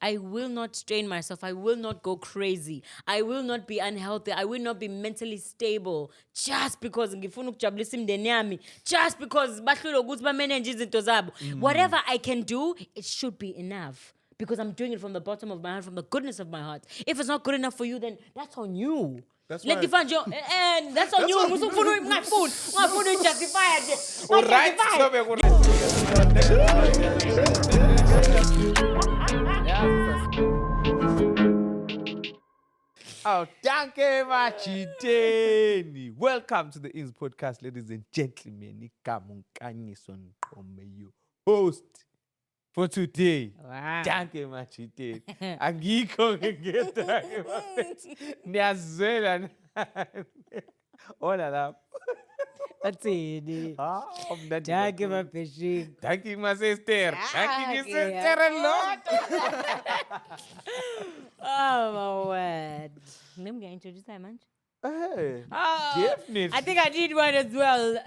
I will not strain myself. I will not go crazy. I will not be unhealthy. I will not be mentally stable just because ngifuna ukujabulisa imndeni yami, just because bahlule ukuthi ba-manage izinto zabo. Whatever I can do, it should be enough. Because I'm doing it from the bottom of my heart, from the goodness of my heart. If it's not good enough for you, then that's on you. That's Let why- define your and that's on you. Ungafuni justify it. Alright, Oh, thank you, Machiteni. Welcome to the Ins Podcast, ladies and gentlemen. Ikamunkanyiso Nkome, your host for today. Wow. Thank you, Machiteni. Agiko ngegeta Niazela. Hola la. Bathini? Mnandi Danke kakhulu. mabheshini. Thank you, my sister. Thank you, Okay. sister, a lot. Oh my word. Let me introduce that man. Hey, Oh, definitely. I think I need one as well.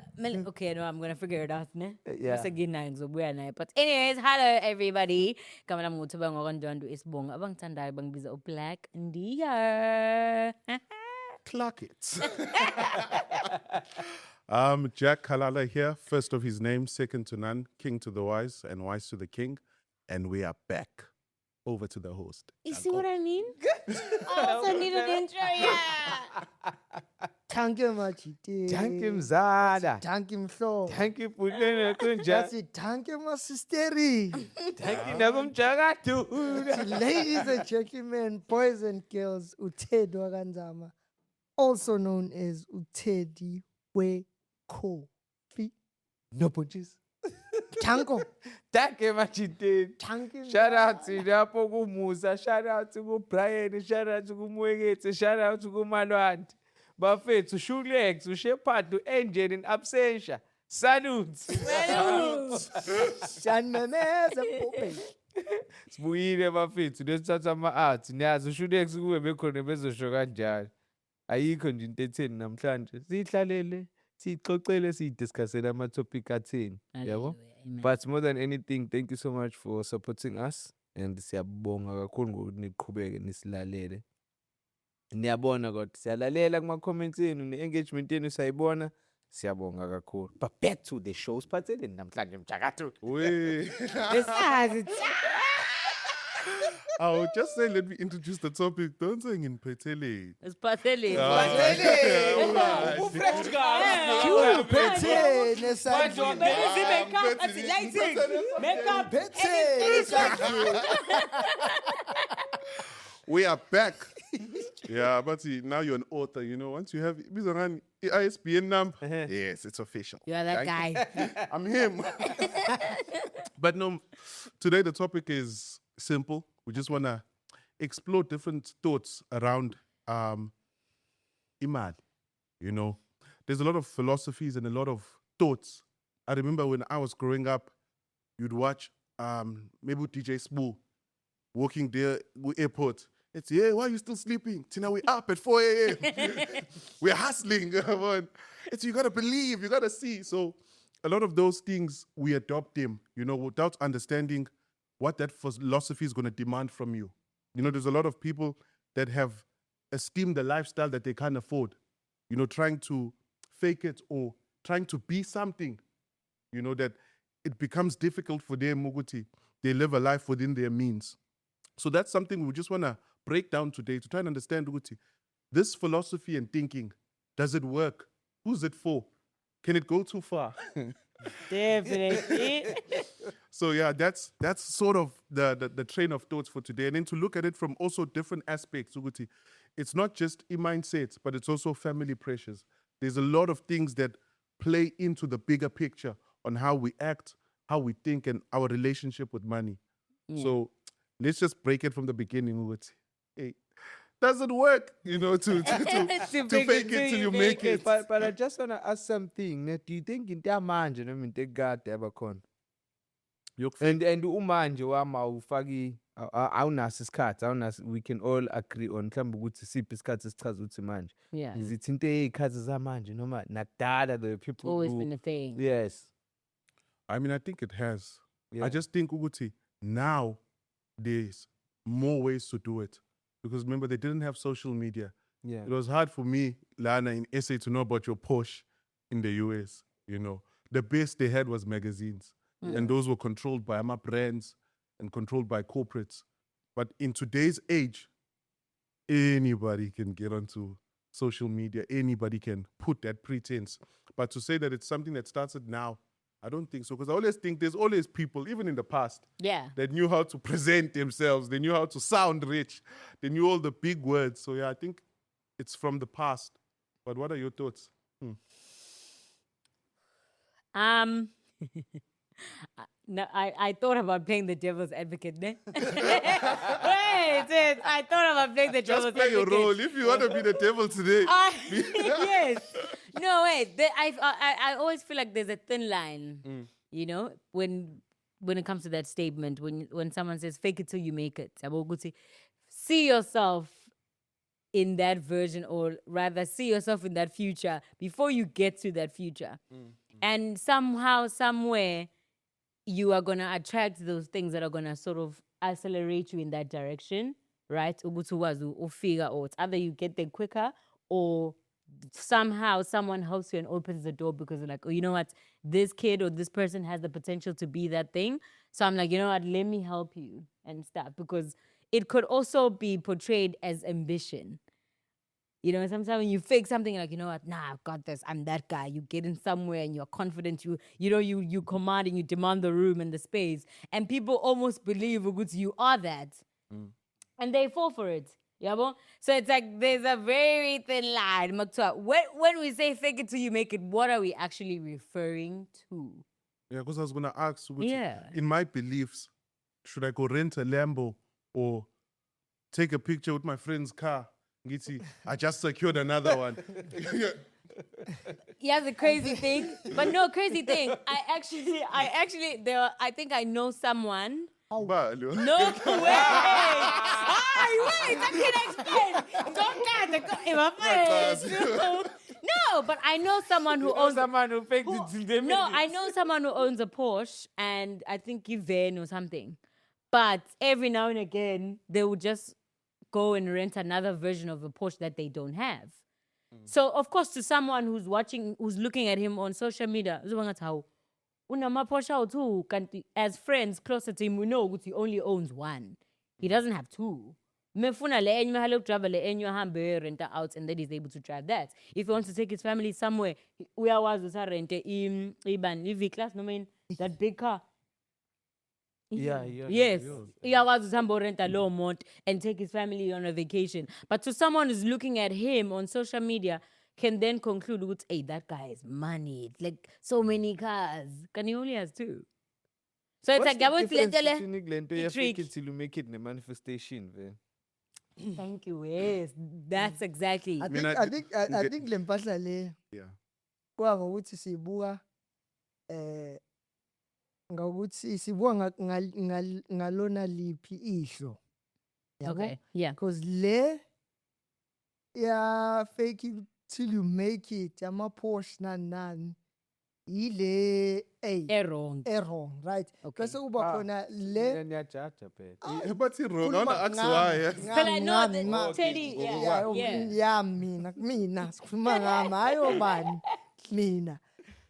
Okay, no, I'm gonna figure it out. Ne? Yeah. But anyways, hello everybody. Kama nami nguthuba ngokanjando isibongo. Abangithandayo bangibiza uBlack Ndiya. Clock it. Jack Kalala here, first of his name, second to none, king to the wise, and wise to the king. And we are back. Over to the host. You see what I mean? I also need an intro, yeah. Thank you, Machite. Thank you, Mzada. Thank you, Mhlo. Thank you, Pulena Kunja. That's it. Thank you, my sisteri. Thank you, Nagum Jagatu. Ladies and gentlemen, boys and girls, Utedi Waganzama, also known as Utedi Wekofi. No punches. Tanko. Thank you, Machite. Thank you. Shout out to Napo Musa. Shout out to Brian. Shout out to Mwegete. Shout out to Malwand. Buffet to Shulex, to Shepard, to Angel in absentia. Salutes. Shanmemeza Pope. Sibuyile bafethu lesithatha ama-art niyazi ushulex kuwe bekhona bezosho kanjalo ayikho nje into etheni namhlanje siyihlalele siyixoxele siyidiscussele ama-topic atheni yabo Amen. but more than anything thank you so much for supporting us and siyabonga kakhulu ngokuthi niqhubeke nisilalele niyabona kodwa siyalalela kuma-comments enu ne-engagement yenu sayibona siyabonga kakhulu but back to the show siphatheleni namhlanje mjakatho Wait. Besides, I'll just say, let me introduce the topic. Don't say in Petele. it's pathetic. You Pete, Nesandi. Makeup. Pete. We are back. Yeah, but see, now you're an author, you know. Once you have ISBN number, yes, it's official. You are that Thank guy. you. I'm him. But no, today the topic is simple. We just want to explore different thoughts around Imad. You know, there's a lot of philosophies and a lot of thoughts. I remember when I was growing up, you'd watch maybe DJ Smooth walking there with airport. It's, yeah, why are you still sleeping? Tina, we up at 4 a.m. We're hustling. It's, you got to believe, you got to see. So a lot of those things, we adopt them, you know, without understanding what that philosophy is going to demand from you. You know, there's a lot of people that have esteemed the lifestyle that they can't afford, you know, trying to fake it or trying to be something, you know, that it becomes difficult for them, Muguti. They live a life within their means. So that's something we just want to break down today to try and understand, Uguti. This philosophy and thinking, does it work? Who's it for? Can it go too far? Definitely. So yeah, that's sort of the train of thoughts for today. And then to look at it from also different aspects, Uguti. It's not just a mindset, but it's also family pressures. There's a lot of things that play into the bigger picture on how we act, how we think, and our relationship with money. So let's just break it from the beginning, Uguti. Hey, does it work? You know, to fake it till you make it. But I just want to ask something. Do you think in their manje noma into ekade yabakhona? And umanje wama ufaki awunaso isikhathi awunaso we can all agree on mhlawumbe ukuthi siphi isikhathi esichaza ukuthi manje. Yeah. Is it into ey'khathi zamanje noma nakudala the people Always who, been a thing. yes. I mean, I think it has. Yeah. I just think, Uguti, now there's more ways to do it. Because remember, they didn't have social media. Yeah. It was hard for me, Lana, in SA to know about your Porsche in the US. You know, the best they had was magazines, and those were controlled by brands and controlled by corporates. But in today's age, anybody can get onto social media. Anybody can put that pretense. But to say that it's something that started now, I don't think so. Because I always think there's always people, even in the past, Yeah. that knew how to present themselves. They knew how to sound rich. They knew all the big words. So yeah, I think it's from the past. But what are your thoughts? No, I thought about playing the devil's advocate. Ne? Wait, I thought about playing the devil's Just play your advocate. role. If you want to be the devil today. Yes. No, wait. I always feel like there's a thin line, you know, when it comes to that statement, when someone says fake it till you make it. Yabo ukuthi, see yourself in that version, or rather see yourself in that future before you get to that future. And somehow, somewhere, you are going to attract those things that are going to sort of accelerate you in that direction, right? Ukuthi ukwazi ufika, or it's either you get there quicker, or somehow someone helps you and opens the door because they're like, oh, you know what? This kid or this person has the potential to be that thing. So I'm like, you know what? Let me help you and stuff, because it could also be portrayed as ambition. You know, sometimes when you fake something, like, you know what, nah, I've got this, I'm that guy. You get in somewhere and you're confident, you command and you demand the room and the space. And people almost believe ukuthi you are that. And they fall for it. Yabo? So it's like there's a very thin line. Makuthiwa, when we say fake it till you make it, what are we actually referring to? Yeah, because I was going to ask, ukuthi, Yeah. in my beliefs, should I go rent a Lambo or take a picture with my friend's car? Ngithi, I just secured another one. Yeah, the crazy thing. But no, crazy thing. I think I know someone. Balo. No way! Wait, I can explain. Don't get No, but I know someone who owns someone who faked it till they No, made it. I know someone who owns a Porsche, and I think he van or something. But every now and again, they would just go and rent another version of a Porsche that they don't have. So, of course, to someone who's watching, who's looking at him on social media, Porsche too. As friends closer to him, we know he only owns one. He doesn't have two. Mefuna le enye mahalo driver le enye ahambe rent out, and then he's able to drive that. If he wants to take his family somewhere, we are was rent V class, no mean that big car. Yeah, Yes. Uyakwazi uhambe rent a low amount and take his family on a vacation. But to someone who's looking at him on social media, can then conclude, hey, that guy is money. Like so many cars. Can he only has two? So it's What's like, the yabo difference siletele- between Glento, you trick. fake it till you make it in the manifestation, man? Thank you. Yes, that's exactly. I mean, think le mpahla le Yeah. kwa ngokuthi sibuka ngokuthi sibuka ngalona liphi ihlo. Yabo? Okay. Yeah. Because le ya fake it till you make it, ama Porsche nani ile Wrong. wrong, right? Okay. Bese kuba khona le Niyajaja phela. But it's wrong. I want to ask Ngami, why. Yeah. But I know that ngami, Teddy, yeah, yeah. mina sikhuluma ngami hayo bani mina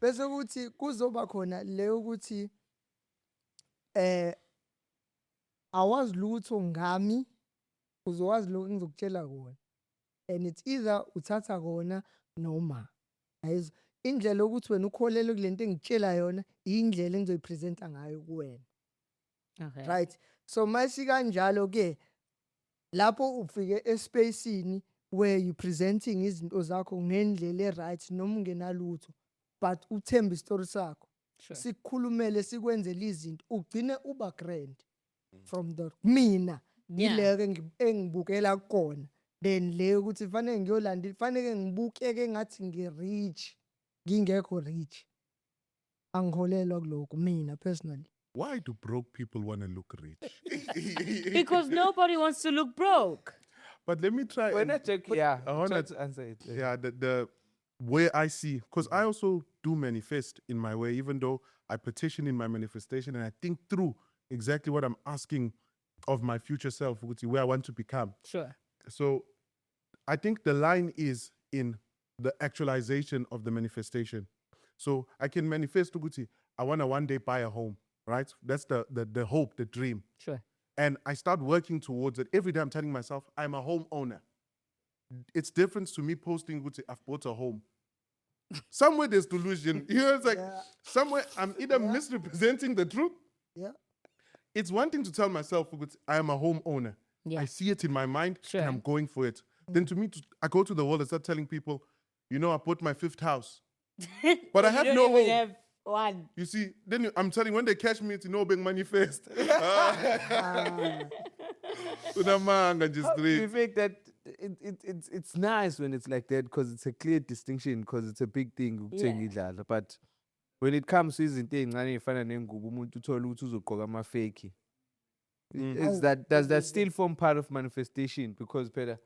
bese ukuthi kuzoba khona le ukuthi awazi lutho ngami uzowazi lo ngizokutshela kona, and it's either uthatha kona noma ayizwa indlela ukuthi wena ukholele kulento engitshela yona indlela engizoyipresenta ngayo kuwena. Okay. Right, so mase kanjalo ke lapho ufike espacini where you presenting izinto zakho ngendlela right noma ungenalutho, but uthemba istory sakho, Sure. sikukhulumele sikwenzele izinto ugcine uba grand from the mina Yeah. ngileke engibukela kona, then le ukuthi fanele ngiyolanda fanele ngibukeke ngathi ngirich ngingekho rich, angikholelwa kuloko mina personally. Why do broke people want to look rich? Because nobody wants to look broke. But let me try. When I and- check, but yeah, I wanna- try to answer it. yeah, the way I see, because I also do manifest in my way, even though I petition in my manifestation and I think through exactly what I'm asking of my future self, ukuthi, where I want to become. Sure. So I think the line is in the actualization of the manifestation. So I can manifest ukuthi, I want to one day buy a home, right? That's the hope, the dream. Sure. And I start working towards it. Every day I'm telling myself, I'm a homeowner. It's different to me posting, ukuthi, I've bought a home. Somewhere there's delusion. You know, it's like Yeah. somewhere I'm either misrepresenting the truth. Yeah. It's one thing to tell myself, ukuthi, I am a homeowner. Yeah. I see it in my mind Sure. and I'm going for it. Then to me, I go to the world and start telling people, you know, I bought my 5th house. But I have You no don't even home. have one. You see, then I'm telling when they catch me, it's no being manifest. Unamanga just Do you straight. think that it's nice when it's like that because it's a clear distinction because it's a big thing ukuthenga idlala, but when it comes to izinto ey'ncane ey'fana nengubo umuntu uthole ukuthi uzogqoka ama-fake, Oh, does that still form part of manifestation? Because phela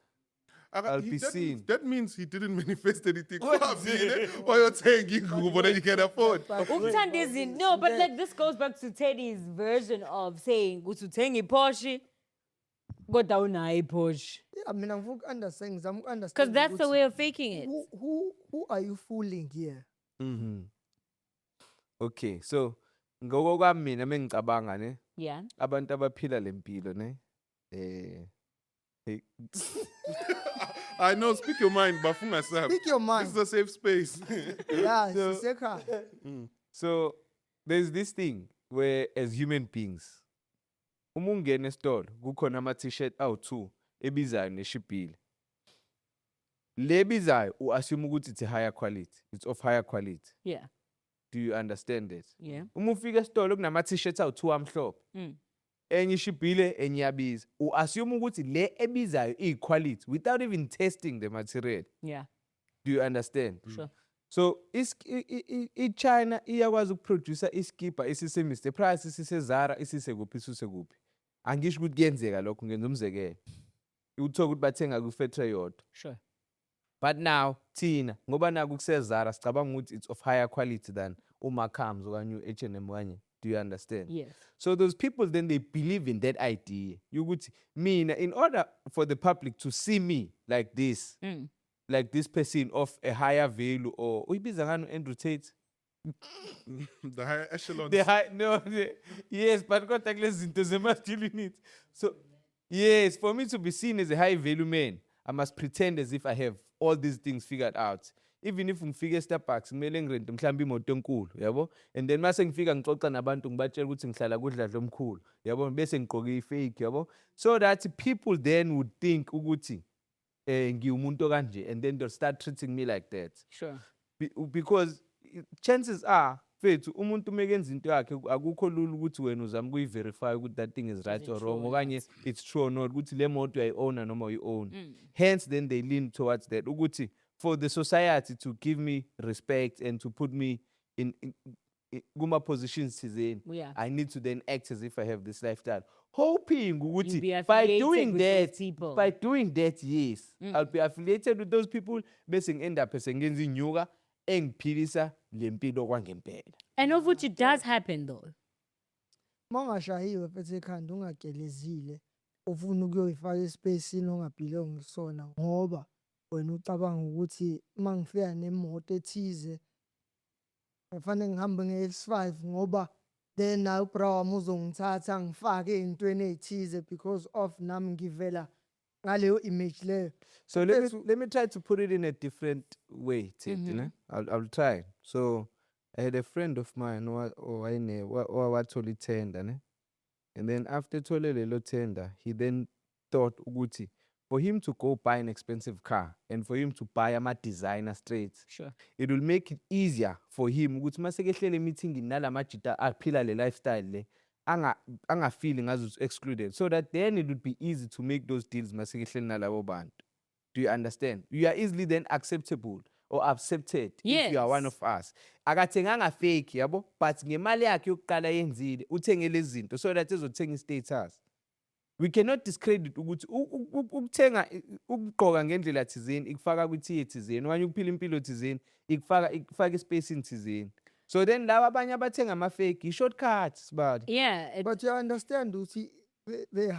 I'll be that seen. That means he didn't manifest anything. Why you're saying but then you can afford. Ukuthanda izinto. No, but like this goes back to Teddy's version of saying ukuthi uthenga iPorsche kodwa unayo iPorsche. Yeah, mina ngifuna uku-understand, ngizama uku-understand Because that's the ukuthi way of faking it. who are you fooling here? Mhm. Okay, so ngokokwami mina mengicabanga ne Yeah. abantu abaphila lempilo ne eh I know, speak your mind, but Speak your mind. This is a safe space. Yeah, So- sisekhaya. So there's this thing where as human beings uma ungena esitolo kukhona ama t-shirt awu2 ebizayo neshibhile. Le bizayo uassume ukuthi it's a higher quality. It's of higher quality. Yeah. Do you understand it? Yeah. Uma ufika esitolo kunama t-shirts awu2 amhlophe. Mm. Enye ishibhile enye iyabiza. Uassume ukuthi le ebizayo iyiquality without even testing the material. Yeah. Do you understand? Sure. So i-China iyakwazi ukuproducer iskipa esise Mr Price isise Zara isise kuphi isise kuphi. Angisho ukuthi kuyenzeka lokho ngenza umzekelo. Uthola ukuthi bathenga ku factory yodwa. Sure. But now thina ngoba naku kuse Zara sicabanga ukuthi it's of higher quality than uMarkhams okanye uH&M kanye. Do you understand? Yes. So those people then they believe in that idea. Ukuthi mina in order for the public to see me like this, like this person of a higher value or uyibiza ngani Andrew Tate? The higher echelons. Yes, but kodwa kulezi zinto zemasculine it. So yes, for me to be seen as a high value man, I must pretend as if I have all these things figured out. Even if ngifike eStarbucks kumele ngirente mhlawumbe imoto enkulu, yabo? And then mase ngifika ngixoxa nabantu ngibatshela ukuthi ngihlala kudladla omkhulu, yabo? Bese ngigqoke ifake, yabo? So that people then would think ukuthi ngiwumuntu kanje, and then they'll start treating me like that. Sure. Because chances are fethu umuntu mekenza into yakhe akukho lula ukuthi wena uzama ukuyi-verify ukuthi that thing is right it or true wrong or okanye it's true or not ukuthi le moto uyayi-owna noma uyi-own. Mm. Hence then they lean towards that ukuthi for the society to give me respect and to put me in kuma positions thizeni, Yeah. I need to then act as if I have this lifestyle, hoping You'll ukuthi be by affiliated doing with those that, people. by doing that, yes, I'll be affiliated with those people bese ngi-end up sengenza inyuka engiphilisa lempilo kwangempela. And of which it does happen though. Mangashayiwe phethe ekhanda ungagelezile ufuna ukuyoyifaka espacini ongabhilongi kusona ngoba wena ucabanga ukuthi mangifika nemoto ethize kufanele ngihambe nge-X5 ngoba then naye ubra wami uzongithatha ngifake ey'ntweni ey'thize because of nami ngivela ngaleyo image leyo. So Let's- let me try to put it in a different way, Ted, you know? I'll try. So I had a friend of mine owathola tender, ne? And then after thole lelo tender, he then thought ukuthi for him to go buy an expensive car and for him to buy ama-designer straight, Sure. it will make it easier for him ukuthi masekehlele emeeting nalamajita aphila le lifestyle le anga-feeling as excluded, so that then it would be easy to make those deals masekehlele nalabo bantu. Do you understand? You are easily then acceptable or accepted if you are one Yes. of us. Akathenganga fake, yabo, but ngemali yakhe yokuqala yenzile uthenge lezi zinto so that ezothenga i-status. We cannot discredit ukuthi ukuthenga ukugqoka ngendlela thizeni ikufaka kwithiye thizeni okanye ukuphila impilo thizeni ikufaka espacini thizeni. So then laba abanye abathenga ama-fake i-shortcut sibali. Yeah. But you understand ukuthi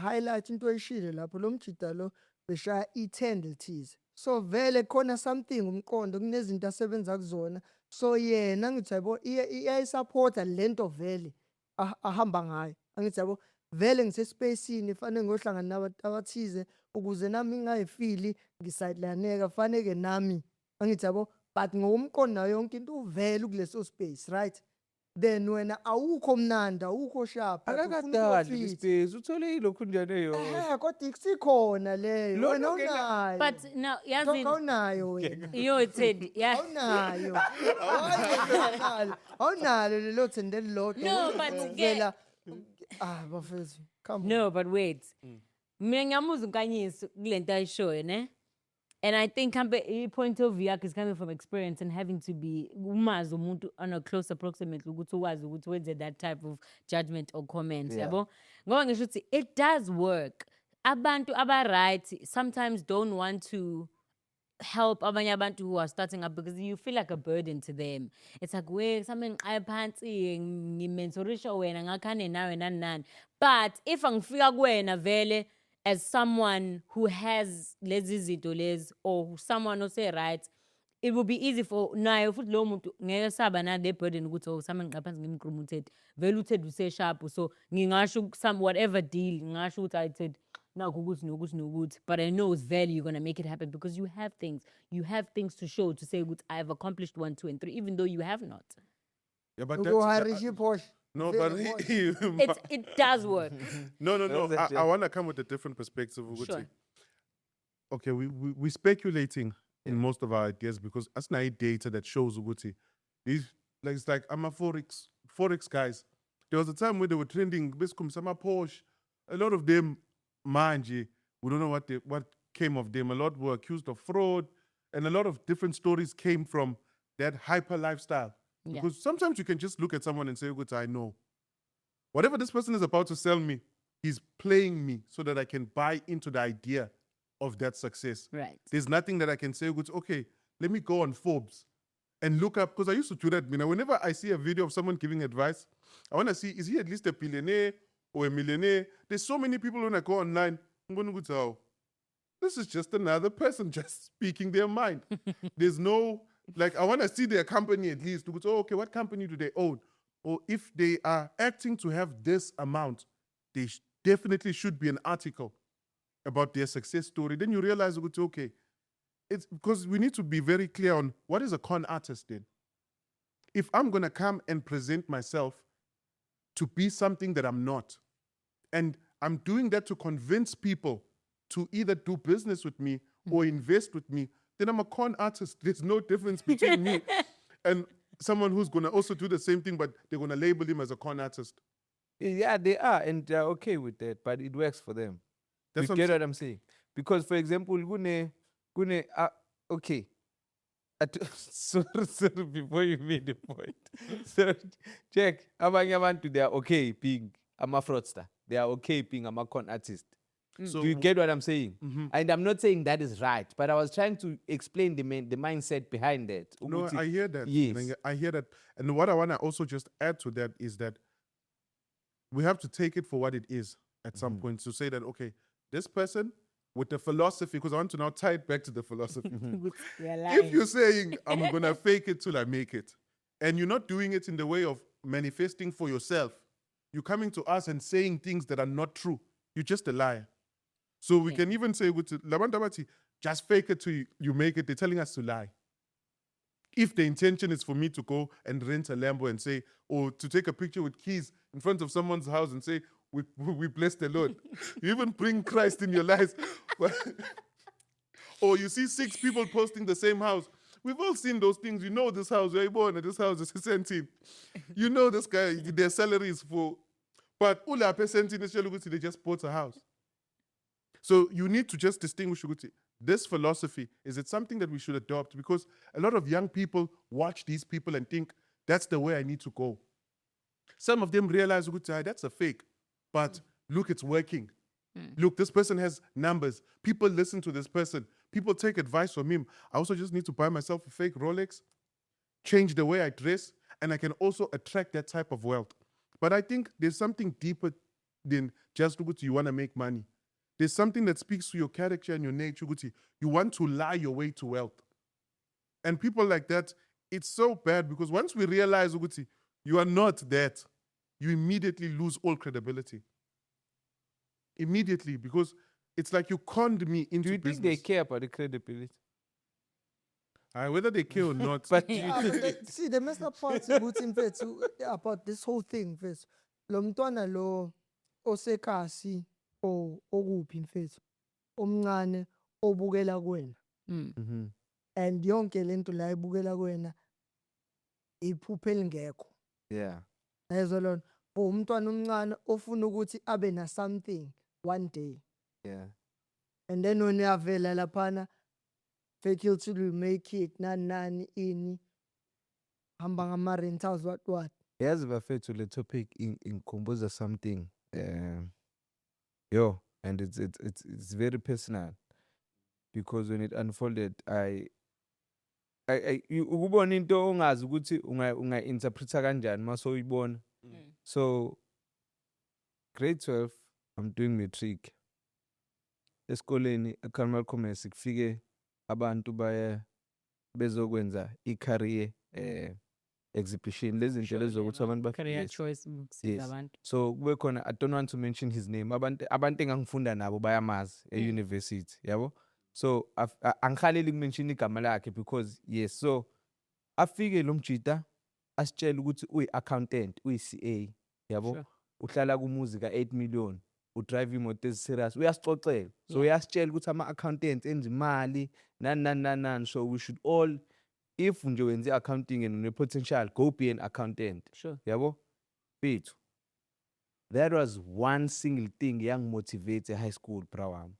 highlight into oyishilo lapho lo mjida lo beshaya i-10 lithize. So vele khona something umqondo kunezinto asebenza kuzona. So yena ngithi yabo iyayisupporta lento vele ahamba ngayo. Angithi yabo vele ngisespacini fanele ngohlangana nabantu abathize ukuze nami ngingayifili ngisidelaneka fanele nami. Angithi yabo but ngokumqondo nayo yonke into uvele kuleso space, right? Then wena awukho mnandi awukho sharp but ufuna akakadali ukufit. ispace uthole ilokhu njani eyo Kodwa isikhona leyo Lo wena nokena- unayo. But now, Thoko yazini, awunayo wena. yo, Ted, yeah. Awunayo. Awunalo. Awunalo lelo thende elilodwa. No, but Vela bafethu. Come on. No, but wait. Mina ngiyamuzwa uNkanyiso kulento ayishoyo, ne? And I think point of view yakhe is coming from experience and having to be umazi umuntu on a close approximately ukuthi ukwazi ukuthi wenze that type of judgment or comment, Yeah. yabo? Ngoba ngisho ukuthi it does work. Abantu aba-right sometimes don't want to help abanye abantu who are starting up because you feel like a burden to them. It's like, we something ngiqaye phansi ngimentorisha wena ngakhane nawe nani nani. But if angifika kuwena vele as someone who has lezi zinto lezi or someone ose right, it will be easy for naye futhi lo muntu ngeke saba na the burden ukuthi oh sami ngiqaye phansi ngimqrumuted. Vele uTed use sharp so ngingasho some whatever deal ngingasho ukuthi I said nakho ukuthi nokuthi nokuthi, but I know it's value you're gonna make it happen because you have things to show to say ukuthi I have accomplished 1 2 and 3 even though you have not. Yeah, but Ugo Harish Posh. no, Very but It does work. no. That's a I joke. want to come with a different perspective. Ukuthi, Sure. Okay, we're speculating in most of our ideas because that's not data that shows Uguti. These like it's like I'm a forex guys. There was a time where they were trending Biscum Sama Porsche. A lot of them, mind you, we don't know what came of them. A lot were accused of fraud, and a lot of different stories came from that hyper lifestyle. Yeah. Because sometimes you can just look at someone and say, Uguti, I know. Whatever this person is about to sell me, he's playing me so that I can buy into the idea of that success. Right. There's nothing that I can say, okay, let me go on Forbes and look up, because I used to do that. Whenever I see a video of someone giving advice, I want to see, is he at least a billionaire or a millionaire? There's so many people when I go online, I'm going to go tell, this is just another person just speaking their mind. There's no, like, I want to see their company at least to go, oh, okay, what company do they own? Or if they are acting to have this amount, they definitely should be an article about their success story. Then you realize, okay, it's because we need to be very clear on what is a con artist then. If I'm going to come and present myself to be something that I'm not, and I'm doing that to convince people to either do business with me or invest with me, then I'm a con artist. There's no difference between me and someone who's going to also do the same thing, but they're going to label him as a con artist. Yeah, they are, and they're okay with that, but it works for them. That's You what I'm get what I'm saying? Because, for example, okay. Sorry, before you made the point. So, check. Abanye abantu, they are okay being a fraudster. They are okay being a con artist. So Do you get what I'm saying? Mhm. And I'm not saying that is right, but I was trying to explain the mindset behind that. No, Ukuthi- I hear that. Yes. I hear that. And what I want to also just add to that is that we have to take it for what it is at some Mm-hmm. point to say that, okay, this person with the philosophy, because I want to now tie it back to the philosophy. You're If lying. you're saying, I'm going to fake it till I make it, and you're not doing it in the way of manifesting for yourself, you're coming to us and saying things that are not true. You're just a liar. So we Yeah. can even say, just fake it till you make it. They're telling us to lie. If the intention is for me to go and rent a Lambo and say, or to take a picture with keys in front of someone's house and say, we bless the Lord. You even bring Christ in your lives. Or you see 6 people posting the same house. We've all seen those things. You know this house, where you born, and this house is a centime. You know this guy, their salary is for. But Ula percentage they just bought a house. So you need to just distinguish, this philosophy, is it something that we should adopt? Because a lot of young people watch these people and think, that's the way I need to go. Some of them realize, that's a fake. But look, it's working. Look, this person has numbers. People listen to this person. People take advice from him. I also just need to buy myself a fake Rolex, change the way I dress, and I can also attract that type of wealth. But I think there's something deeper than just ukuthi you want to make money. There's something that speaks to your character and your nature ukuthi you want to lie your way to wealth. And people like that, it's so bad because once we realize ukuthi you are not that, you immediately lose all credibility. Immediately, because it's like you conned me into Do you think business. they care about the credibility? Whether they care or not. But See, the messed up part ukuthi mfethu about this whole thing mfethu. Lo mntwana lo osekhasi okuphi mfethu. Omncane obukela kuwena. Mhm. And yonke lento la ibukela kuwena iphupha elingekho. Yeah. Yezwa lona. For umntwana omncane ofuna ukuthi abe na something one day. Yeah. And then when uyavela laphana faculty will make it nani ini hamba ngama rentals what. Yazi bafethu le topic ingikhumbuza something. And it's very personal because when it unfolded ukubona into ongazi ukuthi unga interpreta kanjani maso uyibona. So grade 12 I'm doing matric. Esikoleni eCarmel Commerce kufike abantu bezokwenza i-career exhibition lezi zinto lezokuthi abantu career yes. choice Yes. abantu. So kube khona I don't want to mention his name abantu engangifunda nabo bayamazi e-university yabo. So angikhaleli ukumention igama lakhe because yes so afike lo mjita asitshela ukuthi uyi-accountant uyi-CA yabo. Sure. Uhlala kumuzi ka8 million udrive imoto eziserious uyasixoxela so uyasitshela ukuthi ama-accountants enza imali nani so we should all if nje wenze accounting and une-potential go be an accountant Sure. yabo bethu that was one single thing yang-motivate high school brawami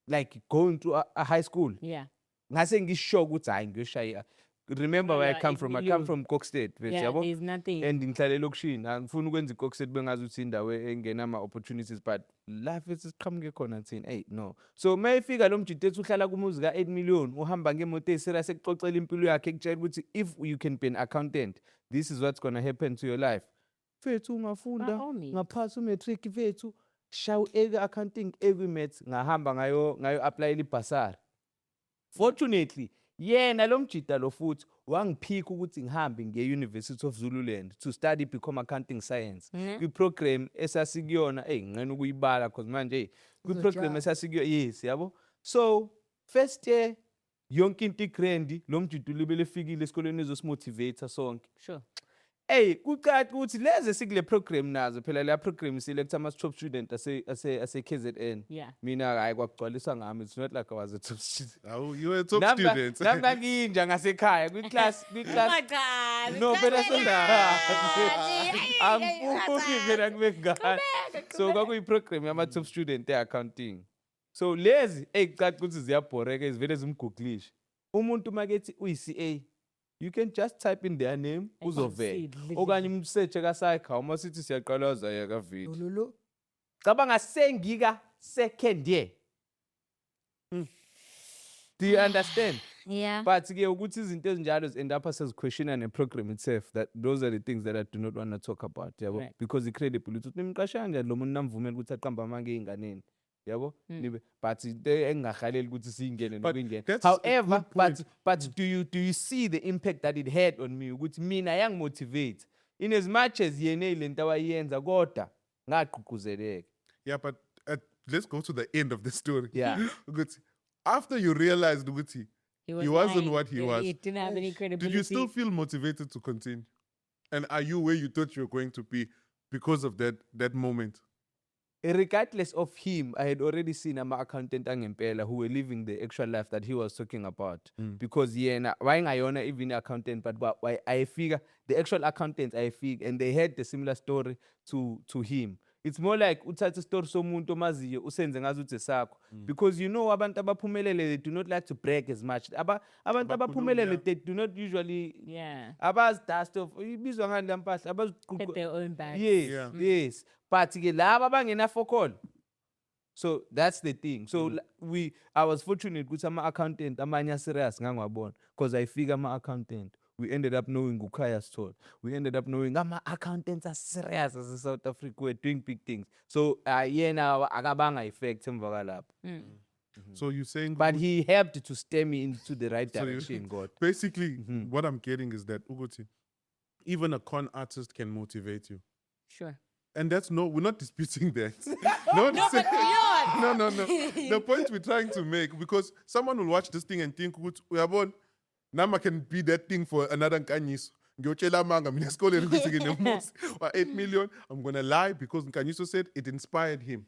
like going to a high school Yeah. ngase ngisho ukuthi hayi ngiyoshaya remember where I come from I come from Kokstead Yeah, yabo there's nothing. and ngihlale lokishini angifuni ukwenza iKokstead bengazi ukuthi indawo engena ama opportunities but life is siqhamuke khona thina hey no so mayifika lo mjito ethi uhlala kumuzi ka8 million uhamba ngemoto eziserious ekuxoxela impilo yakhe ekutshela ukuthi if you can be an accountant this is what's going to happen to your life fethu ungafunda By all means. ngaphasa umatric fethu shaw accounting maths ngahamba ngayo apply ibhasari fortunately yena lo mjita lo futhi wangiphika ukuthi ngihambe nge-University of Zululand to study become accounting science kwi-program esasikuyona nginqena ukuyibala because manje kwi-program esasikuyona yes yabo so first year yonke into igrandi lo mjita ulibele efikile esikoleni ezosimotivator sonke Sure. kucathi ukuthi leze sikule program nazo phela le program select ama top student ase KZN Yeah. mina hayi kwagcwalisa ngami it's not like I was a top student Oh, you were a top student. nami nginja ngasekhaya kwi-class Cha, no phela Cha- angifuni phela kube ngani so kwakuyi-program yama-top student e-accounting so lezi kucathi ukuthi ziyabhoreka ezivele zimguglishe umuntu makethi uyi-CA you can just type in their name uzovela okanye umsearch kasayikha uma sithi siyaqalaza yeka video Lolo. cabanga sengika second year do you understand Yeah. but ke ukuthi izinto ezinjalo end up seziquestiona ne-program itself that those are the things that I do not want to talk about yabo Right. because incredible ukuthi nimqasha kanjani lo muntu namvumela ukuthi aqamba amanga ey'nganeni yabo nibe but into engingahaleli ukuthi siyingene But nokuyingena that's a however good point. but do you see the impact that it had on me ukuthi mina yangi-motivate in as much as yena eyilento awayenza kodwa ngagqugquzeleka Yeah, but let's go to the end of the story. Yeah. Ukuthi, after you realized ukuthi he wasn't lying. what he was, He didn't have any credibility. did you still feel motivated to continue? And are you where you thought you were going to be because of that moment? Regardless of him, I had already seen ama-accountant angempela who were living the actual life that he was talking about. Because yena, wayengayona even accountant, but I figure the actual accountants, I figure, and they had the similar story to him. It's more like uthatha story somuntu omaziyo usenze ngazuthi sakho because you know abantu abaphumelele they do not like to brag as much. Abantu abaphumelele they do not usually Yeah. abazi dust of ibizwa ngani le mpahla At their own back. yes Yeah. yes but ke laba abangena for call so that's the thing so I was fortunate ukuthi ama-accountant amanye serious ngangiwabona because I figure ama-accountant We ended up knowing Gukaya Store. We ended up knowing accountants are serious as South Africa. We're doing big things. So now akabanga effect emva Mm. So you're saying, but he helped to steer me into the right So you- direction, God. basically, Mhm. what I'm getting is that Uguti, even a con artist can motivate you. Sure. And we're not disputing that. Not saying- no. The point we're trying to make, because someone will watch this thing and think, we are born, Nama can be that thing for another Nkanyis. Ngiyotshela amanga, mina esikoleni ukuthi nginemuzi wa 8 million. I'm going to lie because Nkanyiso said it inspired him.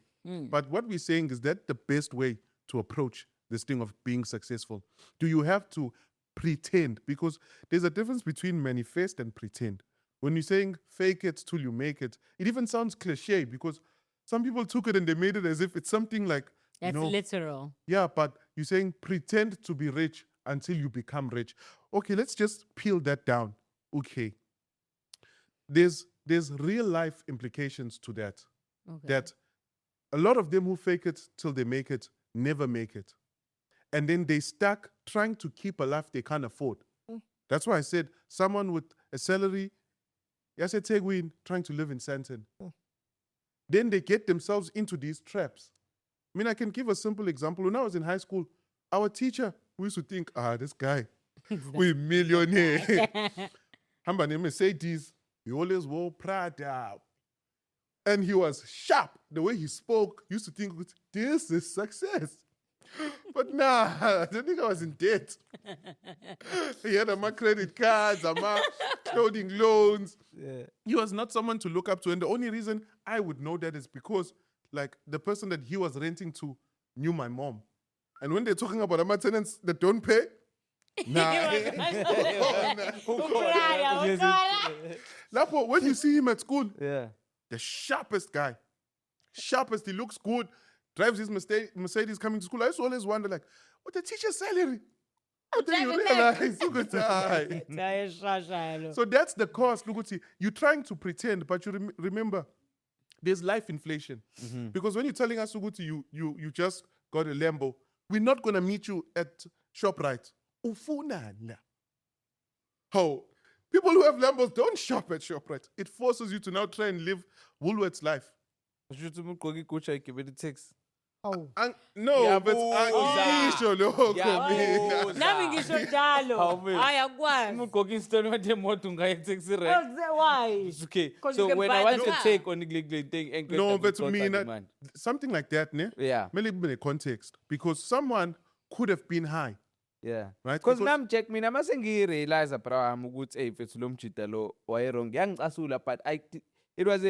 But what we're saying is that the best way to approach this thing of being successful? Do you have to pretend? Because there's a difference between manifest and pretend. When you're saying fake it till you make it, it even sounds cliche because some people took it and they made it as if it's something like, That's literal. yeah, but you're saying pretend to be rich until you become rich. Okay, let's just peel that down. Okay. There's real life implications to that. Okay. That a lot of them who fake it till they make it never make it. And then they stuck trying to keep a life they can't afford. That's why I said someone with a salary, yes, I take win trying to live in Sandton. Then they get themselves into these traps. I mean, I can give a simple example. When I was in high school, our teacher, we used to think, this guy, we millionaire. Hamba ne Mercedes, he always wore Prada. And he was sharp. The way he spoke, you used to think, this is success. But nah, the nigga was in debt. He had my credit cards, my clothing loans. Yeah. He was not someone to look up to. And the only reason I would know that is because, like, the person that he was renting to knew my mom. And when they're talking about my tenants that don't pay, nah. Lapo, when you see him at school, Yeah. the sharpest guy. Sharpest, he looks good, drives his Mercedes coming to school. I used to always wonder, like, what the teacher's salary? But then you realize, you could die. So that's the cost. Look, you're trying to pretend, but you remember, there's life inflation. Because when you're telling us, Suguti, you just got a Lambo, we're not going to meet you at ShopRite. Ufunana. How? People who have Lambos don't shop at ShopRite. It forces you to now try and live Woolworth's life. Ushuthi umuntu ugqoke igutsha igibele itaxi. Hawu. No, but Ngiyabuza. angisho lokho Ngiyabuza. mina. Nami ngisho njalo. Awuveli. Hayi akwazi. Umuntu ugqoke instone wathe moto ungaya taxi rank. Why? It's okay. 'Cause So you can when buy I the want to car. take on the thing and No, but to me, something like that, ne? yeah. Maybe in a context. Because someone could have been high, Yeah. right? Because nam check mina mase ngirealize Abraham ukuthi hey mfethu lo mjida lo wayerong yangicasula but it was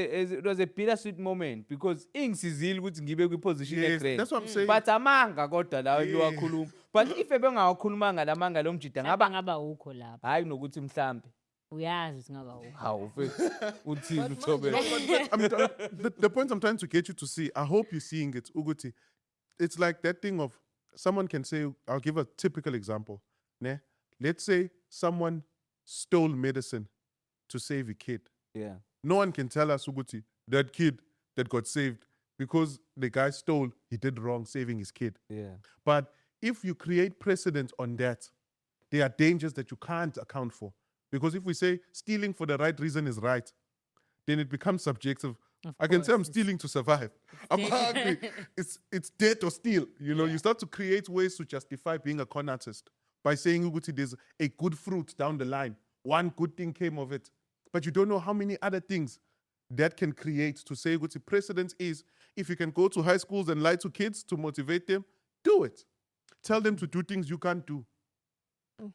a bittersweet moment because ingisizile ukuthi ngibe kwi-position Yes, egrand. that's what I'm saying. But amanga kodwa lawo Yeah. liwakhuluma. But if ebengawakhulumanga lamanga lo mjida Ngaba ngaba ngaba ukho lapha. hayi nokuthi mhlambe Uyazi singaba ukho. hawu mfethu uthini But uthobe. The point I'm trying to get you to see, I hope you're seeing it, Uguti. It's like that thing of someone can say, I'll give a typical example. Ne? Let's say someone stole medicine to save a kid. Yeah. No one can tell us, Uguti, that kid that got saved because the guy stole, he did wrong saving his kid. Yeah. But if you create precedent on that, there are dangers that you can't account for. Because if we say stealing for the right reason is right, then it becomes subjective. Of I can say I'm course, stealing to survive. I'm hungry. It's debt or steal. You know, you start to create ways to justify being a con artist by saying, Uguti, there's a good fruit down the line. One good thing came of it. But you don't know how many other things that can create to say, Uguti, precedent is if you can go to high schools and lie to kids to motivate them, do it. Tell them to do things you can't do.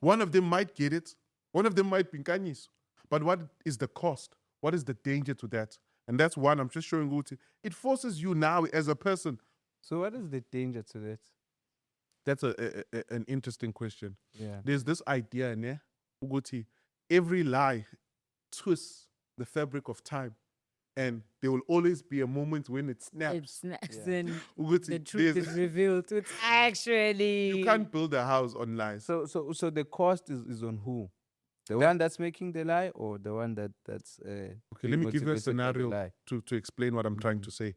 One of them might get it. One of them might be Nkanyis. But what is the cost? What is the danger to that? And that's one I'm just showing Uguti. It forces you now as a person. So what is the danger to that? That's an interesting question. Yeah. There's this idea, ne? Uguti, every lie twists the fabric of time. And there will always be a moment when it It snaps. snaps Yeah. and Uguti, the truth there's- is revealed. It's actually you can't build a house on lies. So the cost is on who? The one that's making the lie or the one that's Okay, being let me give you a motivated by the scenario lie? to explain what I'm trying to say.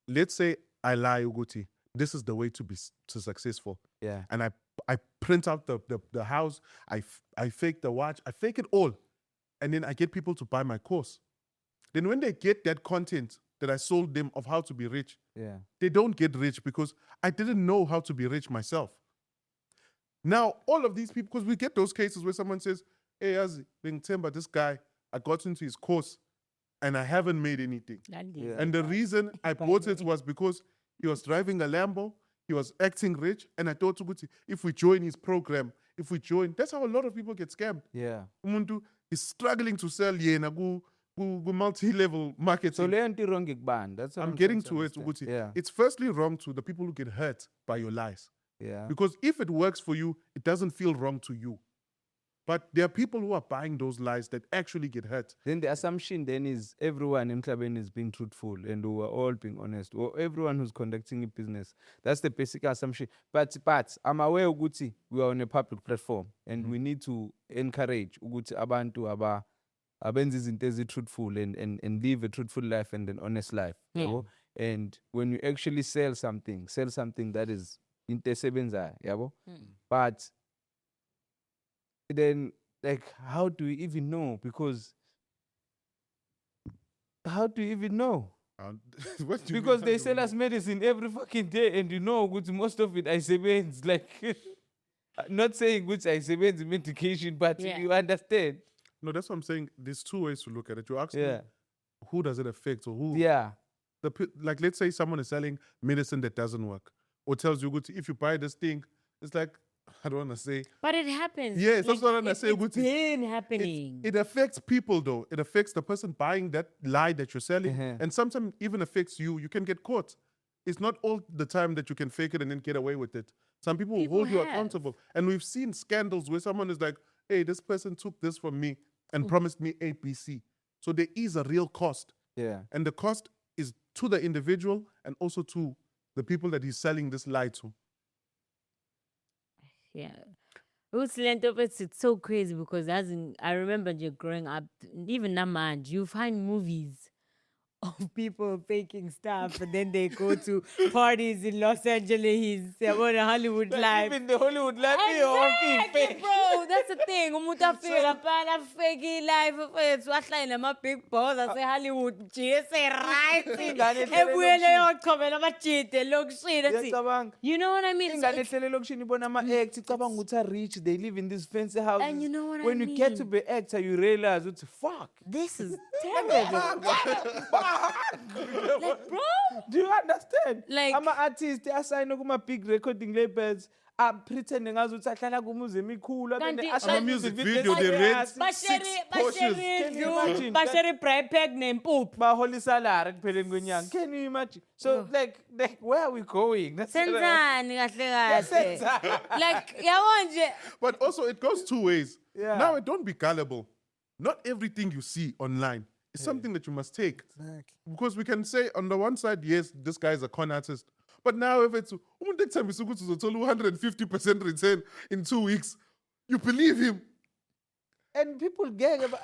Let's say I lie, Uguti, this is the way to be successful. Yeah. And I print out the house, I fake the watch, I fake it all. And then I get people to buy my course. Then when they get that content that I sold them of how to be rich, Yeah. they don't get rich because I didn't know how to be rich myself. Now, all of these people, because we get those cases where someone says, hey, Yazi, Timber, this guy, I got into his course and I haven't made anything. Yeah. And the reason I bought it was because he was driving a Lambo, he was acting rich, and I thought, Suguti, if we join his program, that's how a lot of people get scammed. Yeah. Umuntu is struggling to sell yena ku multi-level marketing. So leyo nto wrong ikubani. That's what I'm I'm getting trying to it, understand. Uguti. Yeah. It's firstly wrong to the people who get hurt by your lies. Yeah. Because if it works for you, it doesn't feel wrong to you. But there are people who are buying those lies that actually get hurt. Then the assumption then is everyone in Mhlabeni is being truthful and we are all being honest. Or everyone who's conducting a business. That's the basic assumption. But I'm aware ukuthi we are on a public platform and we need to encourage ukuthi abantu abenza izinto ezi-truthful and live a truthful life and an honest life. Yeah. Yabo? And when you actually sell something that is into esebenzayo, yabo? But then, like, how do you even know? Because how do you even know? What do you Because mean, they how do sell we us medicine every fucking day, and you know, good most of it I sebenz. Like, not saying which I sebenz medication, but Yeah. you understand? No, that's what I'm saying. There's two ways to look at it. You ask me, Yeah, who does it affect or who? yeah, Like, let's say someone is selling medicine that doesn't work or tells you, if you buy this thing, it's like, I don't want to say. But it happens. Yes, that's what I say, It's Guti. been happening. It affects people, though. It affects the person buying that lie that you're selling. Uh-huh. And sometimes even affects you. You can get caught. It's not all the time that you can fake it and then get away with it. Some people will People hold you have. accountable. And we've seen scandals where someone is like, hey, this person took this from me and promised me ABC. So there is a real cost. yeah. And the cost is to the individual and also to the people that he's selling this lie to. Yeah. It's so crazy because I remember just growing up, even Namand, you find movies of people faking stuff and then they go to parties in Los Angeles, Hollywood life. Even the Hollywood life, Exactly, bro. That's the thing. Umuntu afika phana fake life mfethu ahlale nama big boss ase Hollywood nje right. Ingane ehlele Ebuyele elokishini. yochobela amajide lokushini athi. Ngiyacabanga. You know what I mean? So Ingane it's- ehlele elokishini ibona ama-act icabanga ukuthi are rich, they live in these fancy houses. And you know what I when you get to mean? be actor, you realize it's fuck. This is terrible. Like, bro. Do you understand? Like- ama-artist asayine kuma-big recording labels pretending ngazi ukuthi ahlala kumuzi emikhulu Kanti- Ama-music video, they rent Bashare Porsches. Can you imagine? bashare bribe pack nempuphu. baholi salary ekupheleni kwenyanga. Can you imagine? So like where are we going? That's what I- Senzani kahle kahle. Like yabo nje. But also, it goes two ways. Yeah. Now, don't be gullible. Not everything you see online is something that you must take. Because we can say, on the one side, yes, this guy is a con artist. But now, if it's umuntu ekuthembisa ukuthi uzothola 150% return in 2 weeks, you believe him. And people get But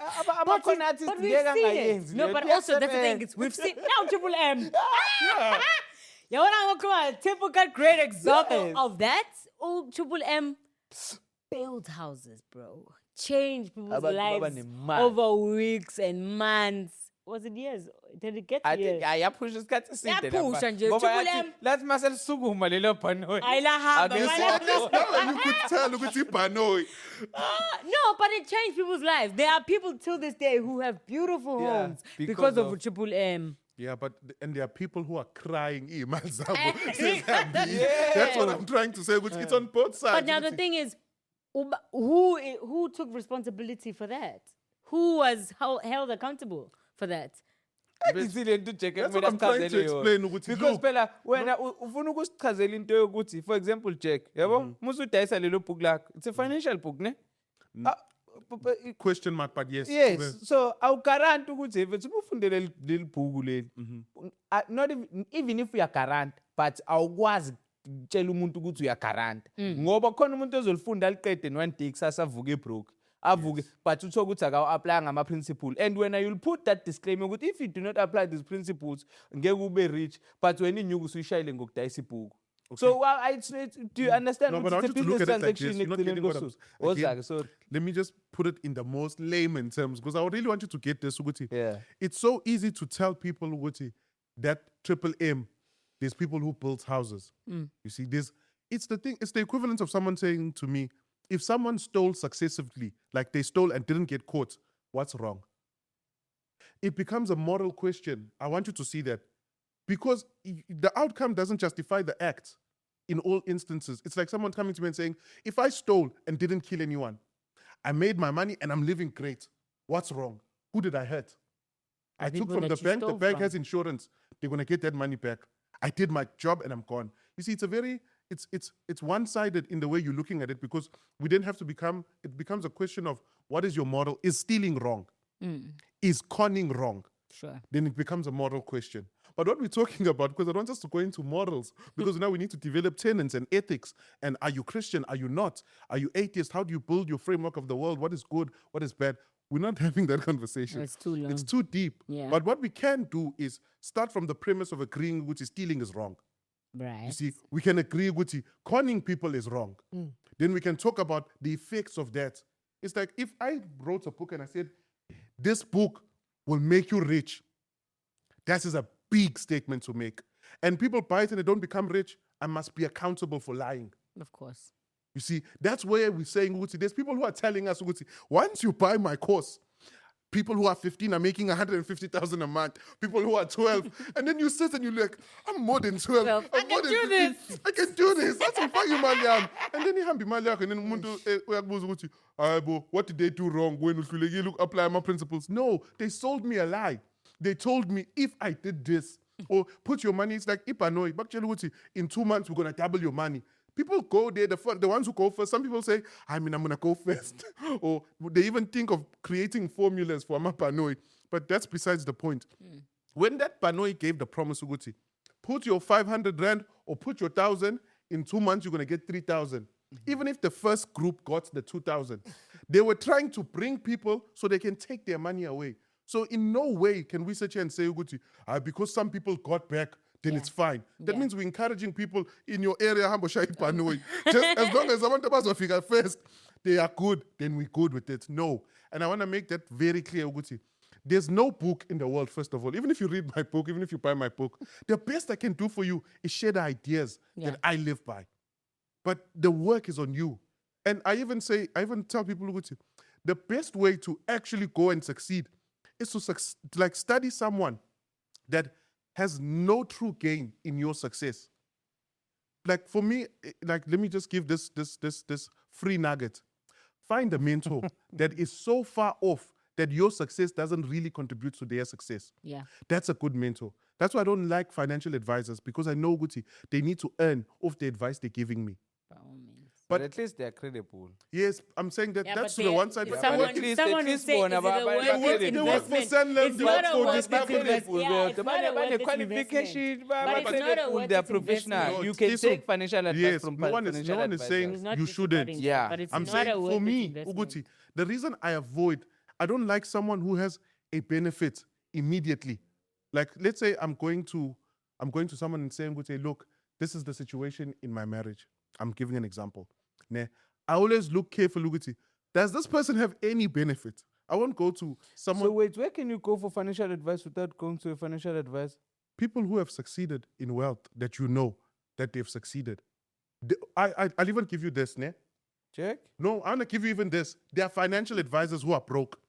we've seen it. No, but also that's the thing. It's, we've seen now Triple M. Yeah, when I come on, a typical great example Yes. of that. Oh, Triple M build houses, bro. Change people's Abantu baba lives nemali. over weeks and months. Was it years? Did it get I years? think ayaphusha isikhathi eside Yaphusha lapha. nje, Ngoba Triple yathi, M. lathi mase lisukuma lelo bhanoyi. Ayilahamba, Akeso- Now you could tell ukuthi ibhanoyi. No, but it changed people's lives. There are people till this day who have beautiful Yeah, homes because because of of- Triple M. Yeah, but and there are people who are crying iy'mali zabo Yeah. sezihambile. That's what I'm trying to say. It's on both sides. But now the thing is, who took responsibility for that? Who was held accountable for that? Ngizile nto Jack That's ekumele what I'm trying to asichazele explain yona. ukuthi, Because look, phela wena ufuna ukusichazela into yokuthi, for example Jack, yabo? Musu udayisa lelo book lakho. It's a financial book, ne? Ah, question mark, but yes. yes, so awugaranti ukuthi if ubufundele leli bhuku leli. Not even if uyagarant, but awukwazi ukutshela umuntu ukuthi uyagaranta. Ngoba khona umuntu ozolifunda aliqede in one day kusasa avuke ebroke. Avuke, but uthola ukuthi akawu-apply ngama-principle. And when you'll put that disclaimer ukuthi if you do not apply these principles, ngeke ube rich, but wena inyuku usuyishayile ngokudayisa ibhuku. So do you understand? No, but ukuthi I it's want a you to look business at it like this. transaction You're not getting what I'm ekugcineni again, kosuku. Sorry. Let me just put it in the most layman terms because I really want you to get this. Ukuthi. Yeah. It's so easy to tell people ukuthi, that triple M, there's people who build houses. You see, it's the equivalent of someone saying to me, if someone stole successively, like they stole and didn't get caught, what's wrong? It becomes a moral question. I want you to see that. Because the outcome doesn't justify the act in all instances. It's like someone coming to me and saying, if I stole and didn't kill anyone, I made my money and I'm living great. What's wrong? Who did I hurt? I took people from that the you bank. The stole bank from. has insurance. They're going to get that money back. I did my job and I'm gone. You see, it's one-sided in the way you're looking at it because it becomes a question of what is your model? Is stealing wrong? Is conning wrong? Sure. Then it becomes a moral question. But what we're talking about, because I don't want us to go into morals, because now we need to develop tenets and ethics. And are you Christian? Are you not? Are you atheist? How do you build your framework of the world? What is good? What is bad? We're not having that conversation. It's too long. It's too deep. Yeah. But what we can do is start from the premise of agreeing which is stealing is wrong. Right. You see, we can agree with conning people is wrong. Then we can talk about the effects of that. It's like if I wrote a book and I said, this book will make you rich. That is a big statement to make. And people buy it and they don't become rich. I must be accountable for lying. Of course. You see, that's where we're saying, Uguti, there's people who are telling us, Uguti, once you buy my course, people who are 15 are making 150,000 a month. People who are 12. And then you sit and you're like, I'm more than 12. 12. I I'm more can than do 15. this. I can do this. That's a fucking man. And then you have imali yakho, and then umuntu uyakubuza ukuthi, "Hayibo, what did they do wrong when you look apply my principles?" No, they sold me a lie. They told me if I did this or put your money, it's like Ipanoi. Bakutshela ukuthi, in 2 months we're gonna double your money. People go there, the ones who go first. Some people say, I'm going to go first. Or they even think of creating formulas for Amapanoi. But that's besides the point. When that Panoi gave the promise, Uguti, put your 500 rand or put your 1,000, in 2 months you're going to get 3,000. Even if the first group got the 2,000. They were trying to bring people so they can take their money away. So in no way can we sit here and say, Uguti, because some people got back, then it's fine. That means we're encouraging people in your area, just as long as someone figure first, they are good, then we're good with it. No. And I want to make that very clear, Uguti. There's no book in the world, first of all. Even if you read my book, even if you buy my book, the best I can do for you is share the ideas that I live by. But the work is on you. And I even tell people, Uguti, the best way to actually go and succeed is to study someone that has no true gain in your success. Like for me, let me just give this free nugget. Find a mentor that is so far off that your success doesn't really contribute to their success. Yeah. That's a good mentor. That's why I don't like financial advisors, because I know, Guti, they need to earn off the advice they're giving me. By all means. But at least they're credible. Yes, I'm saying that Yeah, that's but to the they- one side. if But someone, at least- someone at will least say, one is it about- a but- worth but it they work for investment? Sanlam, It's they not work a for worth this it company. investment. Yeah, it's not a worth it qualification, investment. But it's not a worth they're it professional. investment. No, You can it's take so- financial advice Yes, from no one is financial saying advisors. It's not you shouldn't. disregarding Yeah. that, but it's I'm not saying a worth for it me, investment. Uguti, the reason I don't like someone who has a benefit immediately. Like, let's say I'm going to someone and saying, Uguti, look, this is the situation in my marriage. I'm giving an example. Ne? I always look carefully, Uguti. Does this person have any benefit? I won't go to someone. So wait, where can you go for financial advice without going to a financial advisor? People who have succeeded in wealth that you know that they've succeeded. I'll even give you this, ne? Check. No, I'm gonna give you even this. There are financial advisors who are broke.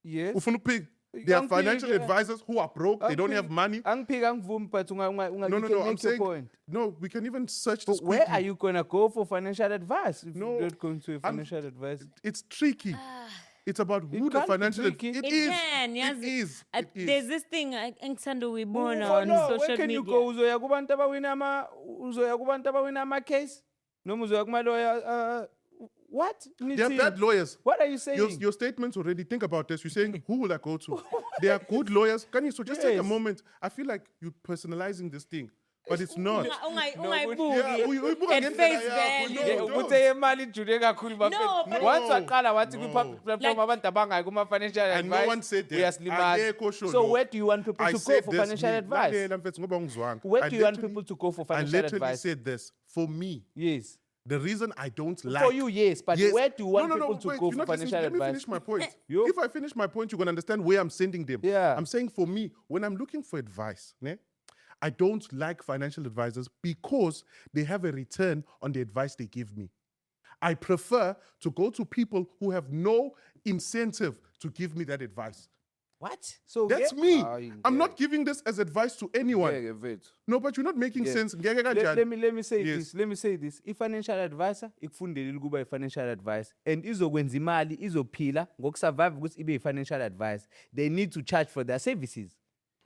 Yes. Ufuna ukuphi? There are Angiphi, financial yeah. advisors who are broke. They don't Angiphi- have money. Angiphi, angivumi, but you can I'm make your saying point. no. We can even search But this. where quickly. are you gonna go for financial advice if No, you're not going to a financial advisor? It's tricky. It's about who the can't be financial. tricky. It It is. can, yes. It is. It is. There's this thing engithanda ukuyibona For on no, social where can media. you go? Uzoya kubantu abawina ama-case? Noma uzoya kuma-lawyer? What? They're bad lawyers. What are you saying? Your statements already. Think about this. You're saying, who will I go to? They are good lawyers. Can you so just take a Yes. moment? I feel like you're personalizing this thing. but it's not. Ungayibuki Yeah, uyibuka at ngendlela face yakho. value. No, Yeah, don't. ukuthi imali ijule kakhulu No, bafethu. but- Once No, waqala wathi no. kwi-public platform Like- abantu abangayi kuma-financial And no advice, one said that. uyasilimaza. Akekho sho So lokho. where do you want people I to go said for this, financial me, advice? lalela mfethu ngoba ungizwanga. Where I do you want literally- people to go for I financial literally advice? said this. For me, Yes. the reason I don't like For you, yes, but Yes. where do you want No, people to wait, go you're for not listening. financial Let me advice? finish my point. You- If I finish my point, you're going to understand where I'm sending them. Yeah. I'm saying for me, when I'm looking for advice, I don't like financial advisors because they have a return on the advice they give me. I prefer to go to people who have no incentive to give me that advice. What? So That's yeah? me. Ah, you I'm get not it. giving this as advice to anyone. Yeah, mfethu. No, but you're not making Yeah. sense. Ngeke Let kanjani? me say Yes. this. Let me say this. I-financial advisor ikufundelile ukuba i-financial advice and izokwenza imali izophila ngokusurvive ukuthi ibe i-financial advice. They need to charge for their services.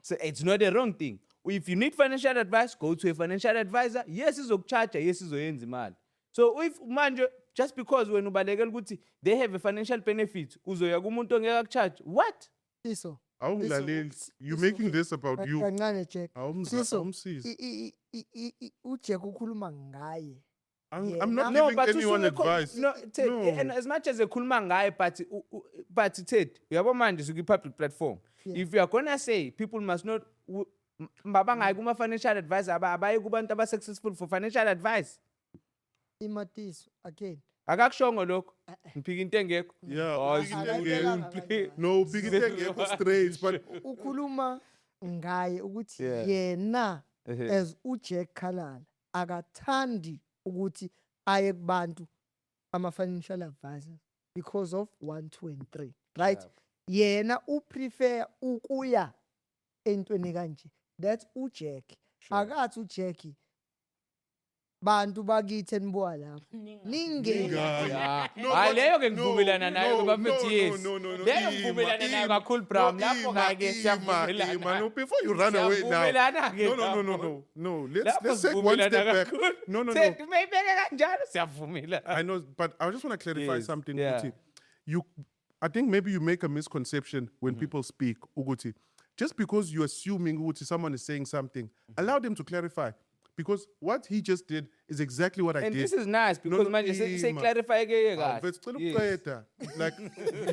So it's not a wrong thing. If you need financial advice, go to a financial advisor. Yes, izokucharge, yes izoyenza imali. So if manje just because when ubalekela ukuthi they have a financial benefit, uzoya kumuntu ongeke akucharge. What? Siso. Awungilaleli. You're Siso, making this about you. kancane Jack. Siso, Awumsizi. uJack ukhuluma ngaye. I'm not No, giving but anyone usuke advice. No, Ted, No. and as much as ekhuluma ngaye but Ted, uyabo manje sikwi-public platform. Yeah. If you are gonna say people must not mabangayi kuma-financial advisor abayi kubantu aba-successful for financial advice. Imatiso again. Akakushongo lokho. Ngiphika into engekho. Yeah, Oh, big Akayicelanga into kanjalo. No, big into straight, but Ukhuluma ngaye ukuthi Yeah. yena Ehe. as uJack Khalala akathandi ukuthi aye kubantu ama-financial advisors because of 1, 2 and 3, right? Yena uprefer ukuya entweni kanje. That's uJack. Akathi uJack bantu bakithi enibuka lapha ningena Yeah. No, Hayi but- leyo ke no, ngivumelana nayo no, bafethu no, yes. no, no, no, Leyo Ima, ngivumelana nayo Ima. kakhulu Bram. No, Lapho Ima, ke Ima, siyavumelana. no, before you run away now. Siyavumelana-ke No, lapho. no. Lapho Let's take one sivumelana step back. kakhulu. No. Ted, mayibeke kanjalo siyavumelana. I know, but I just want to clarify Yes, something, yeah. Uguti. I think maybe you make a misconception Mm-hmm. when people speak, Uguti. Just because you're assuming Uguti, someone is saying something, Mm-hmm. allow them to clarify. Because what he just did is exactly what I And did. this is nice because manje say Ima. clarify ke Ah, kahle. but still Yes. uqeda. Like,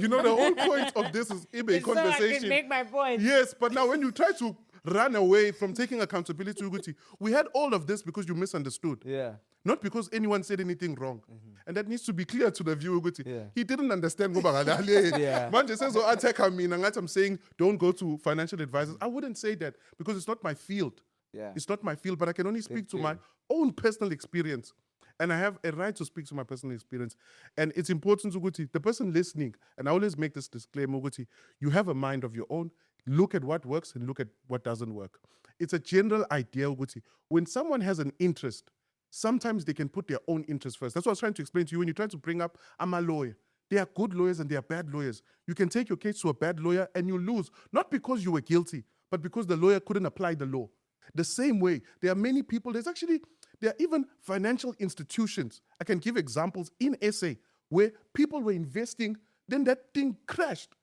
you know, the whole point of this is a So I can conversation. make my point. Yes, but now when you try to run away from taking accountability, Uguti, we had all of this because you misunderstood. Yeah. Not because anyone said anything wrong. And that needs to be clear to the viewer, Uguti. Yeah. He didn't understand. Yeah. Yeah. Manje says, oh, attack me. And I'm saying, don't go to financial advisors. I wouldn't say that because it's not my field. Yeah. It's not my field, but I can only speak to my own personal experience. And I have a right to speak to my personal experience. And it's important, Uguti, the person listening, and I always make this disclaimer, Uguti, you have a mind of your own. Look at what works and look at what doesn't work. It's a general idea, Uguti. When someone has an interest, sometimes they can put their own interest first. That's what I was trying to explain to you when you try to bring up, I'm a lawyer. There are good lawyers and there are bad lawyers. You can take your case to a bad lawyer and you lose, not because you were guilty, but because the lawyer couldn't apply the law. The same way, there are many people, there are even financial institutions. I can give examples in SA where people were investing, then that thing crashed,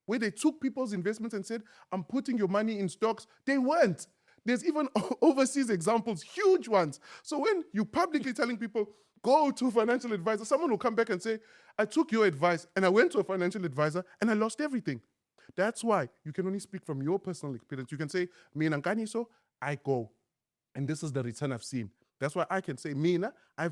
where they took people's investments and said, I'm putting your money in stocks. They weren't. There's even overseas examples, huge ones. So when you're publicly telling people, go to a financial advisor, someone will come back and say, I took your advice and I went to a financial advisor and I lost everything. That's why you can only speak from your personal experience. You can say, Mina Nkaniso, I go. And this is the return I've seen. That's why I can say, Mina, I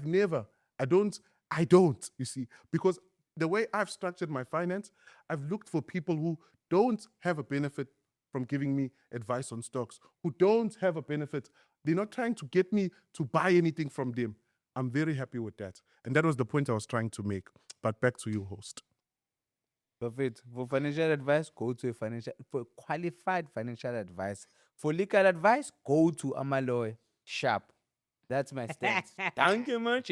don't, you see, because the way I've structured my finance, I've looked for people who don't have a benefit from giving me advice on stocks, who don't have a benefit. They're not trying to get me to buy anything from them. I'm very happy with that. And that was the point I was trying to make. But back to you, host. Perfect. For financial advice, go to for qualified financial advice. For legal advice, go to a lawyer. Sharp. That's my stance. Thank you much.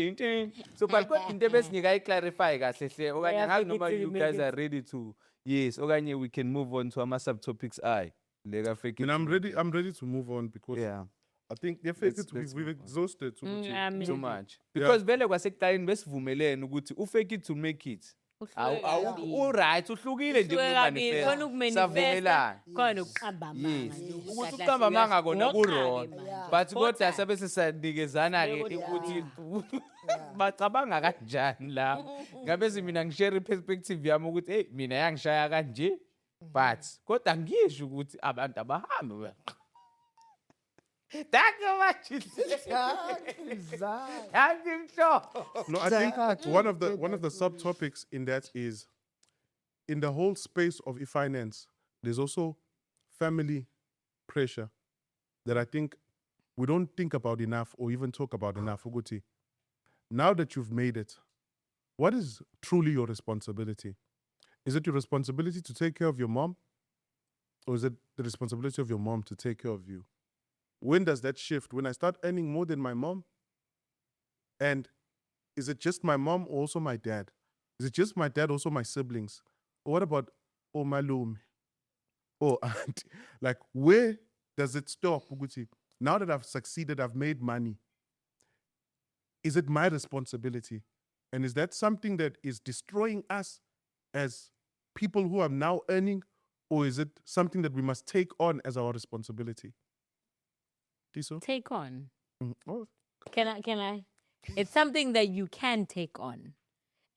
So, but what in the best you guys clarify, guys. Yeah, How make it, you make guys it. are ready to yes. Okay, we can move on to our subtopics. And I'm ready to move on because Yeah. I think Let's we've exhausted. I mean, Too much. Because vele kwasekuqaleni besivumelene ukuthi ufake it to make it. Right, uhlukile nje Uhluke kabili, khona ukumanifesta. ukumanifesta, khona ukuqamba amanga. Yes. Ukuthi uqamba amanga kona ku-wrong. But kodwa Kodwa- sabe sisanikezana-ke ukuthi bacabanga kanjani la. Ngabe mina ngishare i-perspective yami ukuthi hey mina yangishaya kanje. But kodwa ngisho ukuthi abantu abahambe. Thank you much. No, I think one of the subtopics in that is in the whole space of e-finance, there's also family pressure that I think we don't think about enough or even talk about enough. Uguti, now that you've made it, what is truly your responsibility? Is it your responsibility to take care of your mom? Or is it the responsibility of your mom to take care of you? When does that shift? When I start earning more than my mom? And is it just my mom or also my dad? Is it just my dad, also my siblings? Or what about my lumi? Or auntie? Like, where does it stop, Uguti? Now that I've succeeded, I've made money. Is it my responsibility? And is that something that is destroying us as people who are now earning? Or is it something that we must take on as our responsibility? Tiso? Take on. Oh, Can I? It's something that you can take on.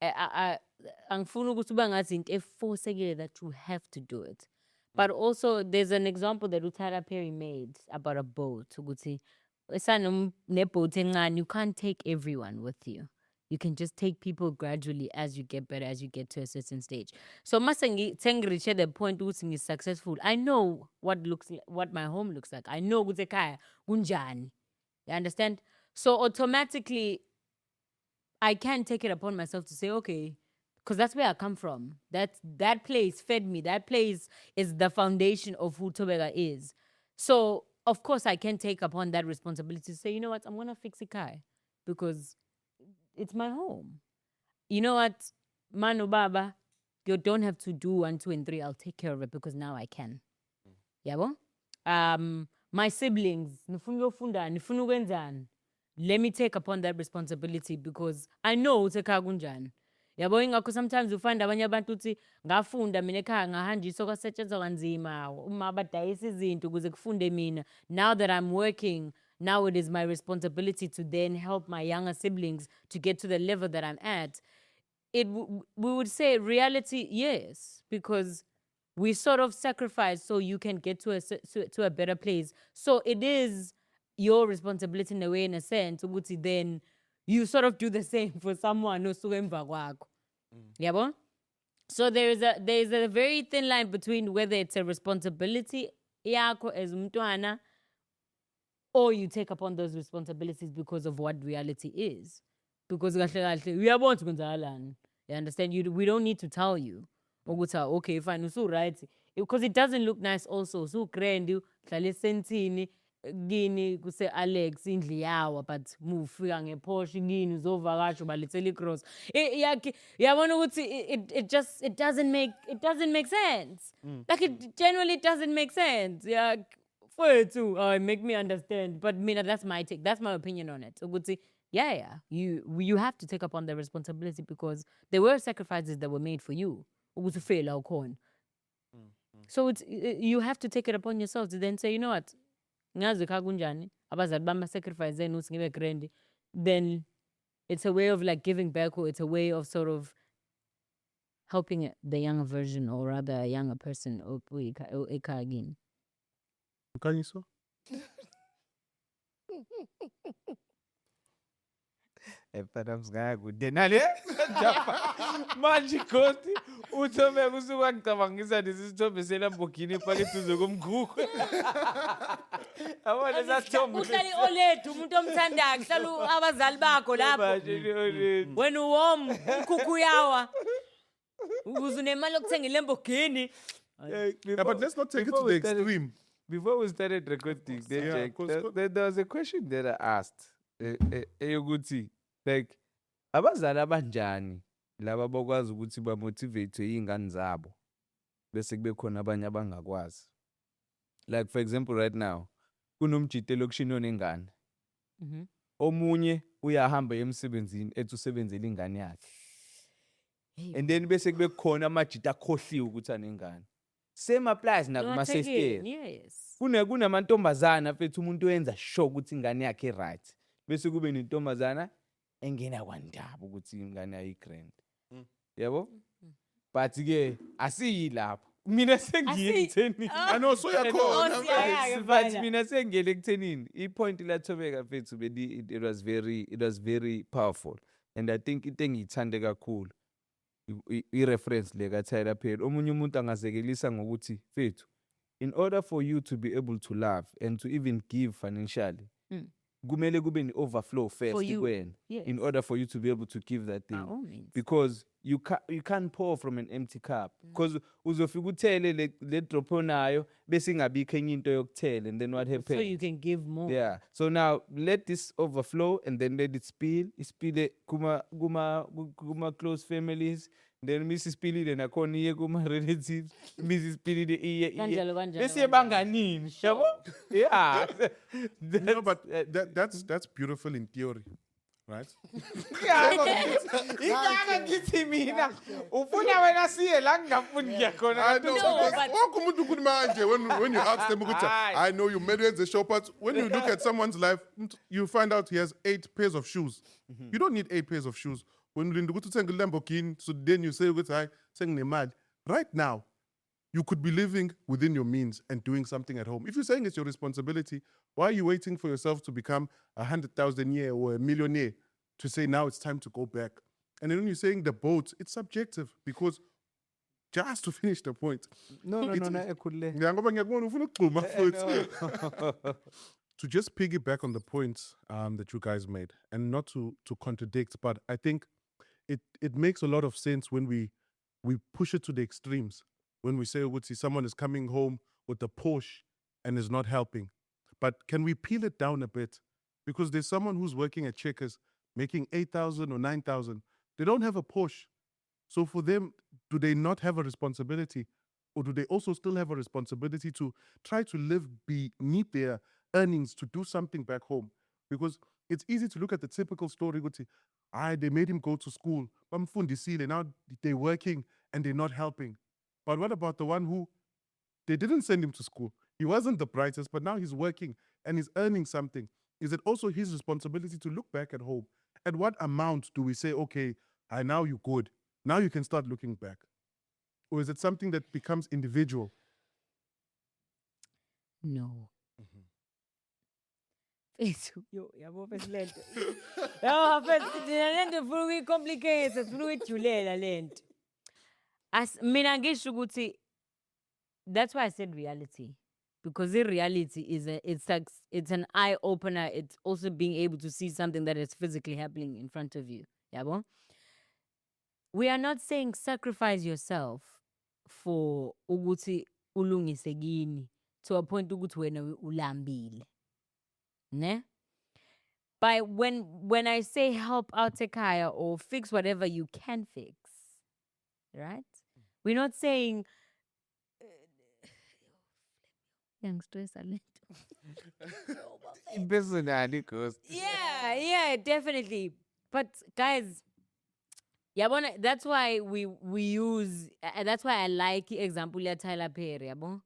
Angifuni ukuthi uba ngathi into eforcekile that you have to do it. But also there's an example that Utara Perry made about a boat. Ukuthi boat encane, you can't take everyone with you. You can just take people gradually as you get better, as you get to a certain stage. So reach the point ukuthi is successful. I know what my home looks like. I know ukuthi ekhaya kunjani. You understand? So automatically I can take it upon myself to say, okay, because that's where I come from. That place fed me. That place is the foundation of who Tobeka is. So of course I can take upon that responsibility to say, you know what, I'm gonna fix Ikai because it's my home. You know what, Manu Baba, you don't have to do 1, 2, and 3. I'll take care of it because now I can. Yabo? My siblings, nifuna ukufunda, nifuna ukwenzani. Let me take upon that responsibility because I know usekhaya kunjani. Yabo ingakho sometimes you find abanye abantu uthi ngafunda mina ekhaya ngahanjiswa kwasetshenzwa kanzima uma abadayisa izinto ukuze kufunde mina. Now that I'm working, now it is my responsibility to then help my younger siblings to get to the level that I'm at. We would say reality, yes, because we sort of sacrifice so you can get to a better place. So it is your responsibility in a way, in a sense, ukuthi then you sort of do the same for someone osuke emva kwakho. Yabo? So there is a very thin line between whether it's a responsibility yakho as umntwana or you take upon those responsibilities because of what reality is. Because kahle kahle uyabona ukuthi kwenzakalani. You understand? We don't need to tell you. Ukuthi okay fine usu right because it doesn't look nice also. Usu grand uhlala esentini kini kuse Alex indli yawa but move fika ngePorsche kini uzovakasha ubalethela iCross. Yabona ukuthi it doesn't make sense. Like it generally doesn't make sense. Yeah. For too, make me understand. But mina, that's my take. That's my opinion on it. So ukuthi yeah. You have to take upon the responsibility because there were sacrifices that were made for you. Ukuthi ufela ukhona. So it's you have to take it upon yourself to then say, you know what? Ngazi ekhaya kunjani? Abazali bami sacrifice ukuthi ngibe grand. Then it's a way of like giving back, or it's a way of sort of helping the younger version, or rather a younger person ekhaya kini. Kanyiso? Epana msingaya kude nale. Manje kosti uthome kusuka ngicabangisa lesithombe seLamborghini phakathi uzokumgugu. Abona sathombe. Uhlali olethu umuntu omthandayo, hlala abazali bakho lapho. Wena uwom ukhukhu yawa. Uzunemali yokuthenga iLamborghini. Yeah, but let's not take it to the extreme. Before we started recording, there was a question that I asked. Eyokuthi like abazali abanjani laba bakwazi ukuthi ba motivate izingane zabo bese kube khona abanye abangakwazi. Like for example right now kunomjite lokushini onengane. Omunye uyahamba emsebenzini ethi usebenzele ingane yakhe. and then bese kube khona amajita akhohliwe ukuthi anengane. Same applies No, nakuma take it. sesteri. Yes. Kunamantombazana mfethu umuntu wenza sure ukuthi ingane yakhe right. Bese kube nentombazana engena kwandaba ukuthi ingane yayo igrand. Yabo? But ke asiyilapho. Mina sengiye ekutheni. I know, so yakhona. Oh, siyaya-ke But mfana. mina sengiyele ekuthenini ipoint la Thobeka mfethu it was very powerful, and I think into engiyithande kakhulu i-reference le kaTyler Perry. Omunye umuntu angazekelisa ngokuthi mfethu, in order for you to be able to love and to even give financially, kumele kube ni-overflow first you. kuwena, Yes. in order for you to be able to give that By thing. all means. Because you can't pour from an empty cup, because uzofika uthele le drop onayo bese ingabikho enye into yokuthela, and then what So happens? you can give more. Yeah. So now let this overflow and then let it spill. Ispile kuma close families. Then Mrs. Spilile nakhona iye kuma relatives. Mrs. Spilile iye. Kanjalo, kanjalo, Bese kanjalo. banganini, yabo? Yeah. No, but that's beautiful in theory, right? Ingaka ngithi mina ufuna wena siye la ngingafuni ngiya khona. I know. No, because but- wonke umuntu kuthi manje when you ask them ukuthi, Aye. I know you married the show, but when you look at someone's life, you find out he has 8 pairs of shoes. You don't need 8 pairs of shoes. When ulinda ukuthi uthenge iLamborghini, so then you say ukuthi hayi senginemali. Right now, you could be living within your means and doing something at home. If you're saying it's your responsibility, why are you waiting for yourself to become 100,000 a year or a millionaire to say now it's time to go back? And then when you're saying the boat, it's subjective because just to finish the point. No, It's- ekhulile. Yeah, ngoba ngiyakubona ufuna ukugxuma futhi. To just piggyback on the points that you guys made, and not to contradict, but I think it makes a lot of sense when we push it to the extremes. When we say, "Ukuthi, someone is coming home with a Porsche and is not helping," but can we peel it down a bit? Because there's someone who's working at Checkers making 8,000 or 9,000. They don't have a Porsche, so for them, do they not have a responsibility, or do they also still have a responsibility to try to live beneath their earnings to do something back home? Because it's easy to look at the typical story. Ukuthi, they made him go to school. Bamfundisile, now they're working and they're not helping. But what about the one who they didn't send him to school? He wasn't the brightest, but now he's working and he's earning something. Is it also his responsibility to look back at home? At what amount do we say, okay, now you're good. Now you can start looking back? Or is it something that becomes individual? No. Fethu, yo, yabo fethu lento. Yabo fethu, thina lento ufuna ukuyi-complicate, ufuna ukuyijulela lento. Mina ngisho ukuthi that's why I said reality. Because the reality is it's an eye opener. It's also being able to see something that is physically happening in front of you. Yabo? We are not saying sacrifice yourself for ukuthi ulungise kini to a point ukuthi wena ulambile. Ne? By when I say help out ekhaya or fix whatever you can fix, right? We're not saying youngstress Personally, because yeah, definitely. But guys, yabona, that's why we use that's why I like example ya Tyler Perry, yabo.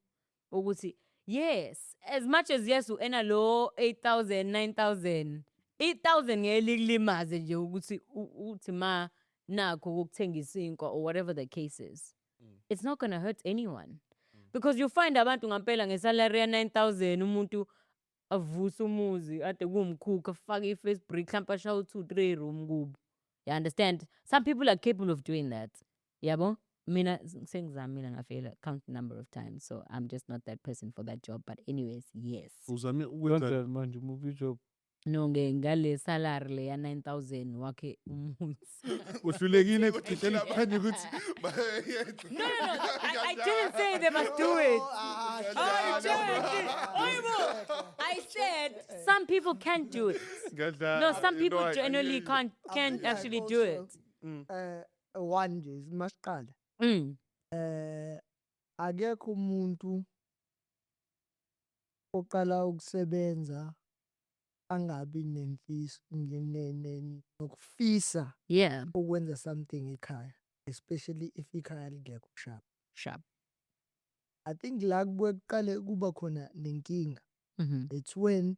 Ukuthi yes, as much as yes uena lo 8,000 9,000 8,000 ngelilimaze nje ukuthi uthi ma nakho ukuthengisa inkwa or whatever the case is. It's not going to hurt anyone. Because you find abantu ngampela ngesalary ya 9,000 umuntu avusa umuzi ade kumkhukha afake i-first brick mhlawumbe ashaye 2-3 room kubo. You understand? Some people are capable of doing that. Yabo? Mina sengizamile ngafela count number of times, so I'm just not that person for that job. But anyways, yes. Uzame don't ukwenza- tell manje movie job. No ngale salary le ya 9,000 wakhe umuzi. uhlulekile ukugcitela phandle ukuthi No, I didn't say they must do it. I said some people can't do it. No, some You know, people I generally hear you. can't I actually think do also, it. One nje masiqala Mm. akekho umuntu oqala ukusebenza angabi nemfiso nokufisa Yeah. ukwenza something ekhaya. especially if ikhaya lingekho sharp. Sharp. I think la kubuye kuqale kuba khona nenkinga. Mm-hmm. It's when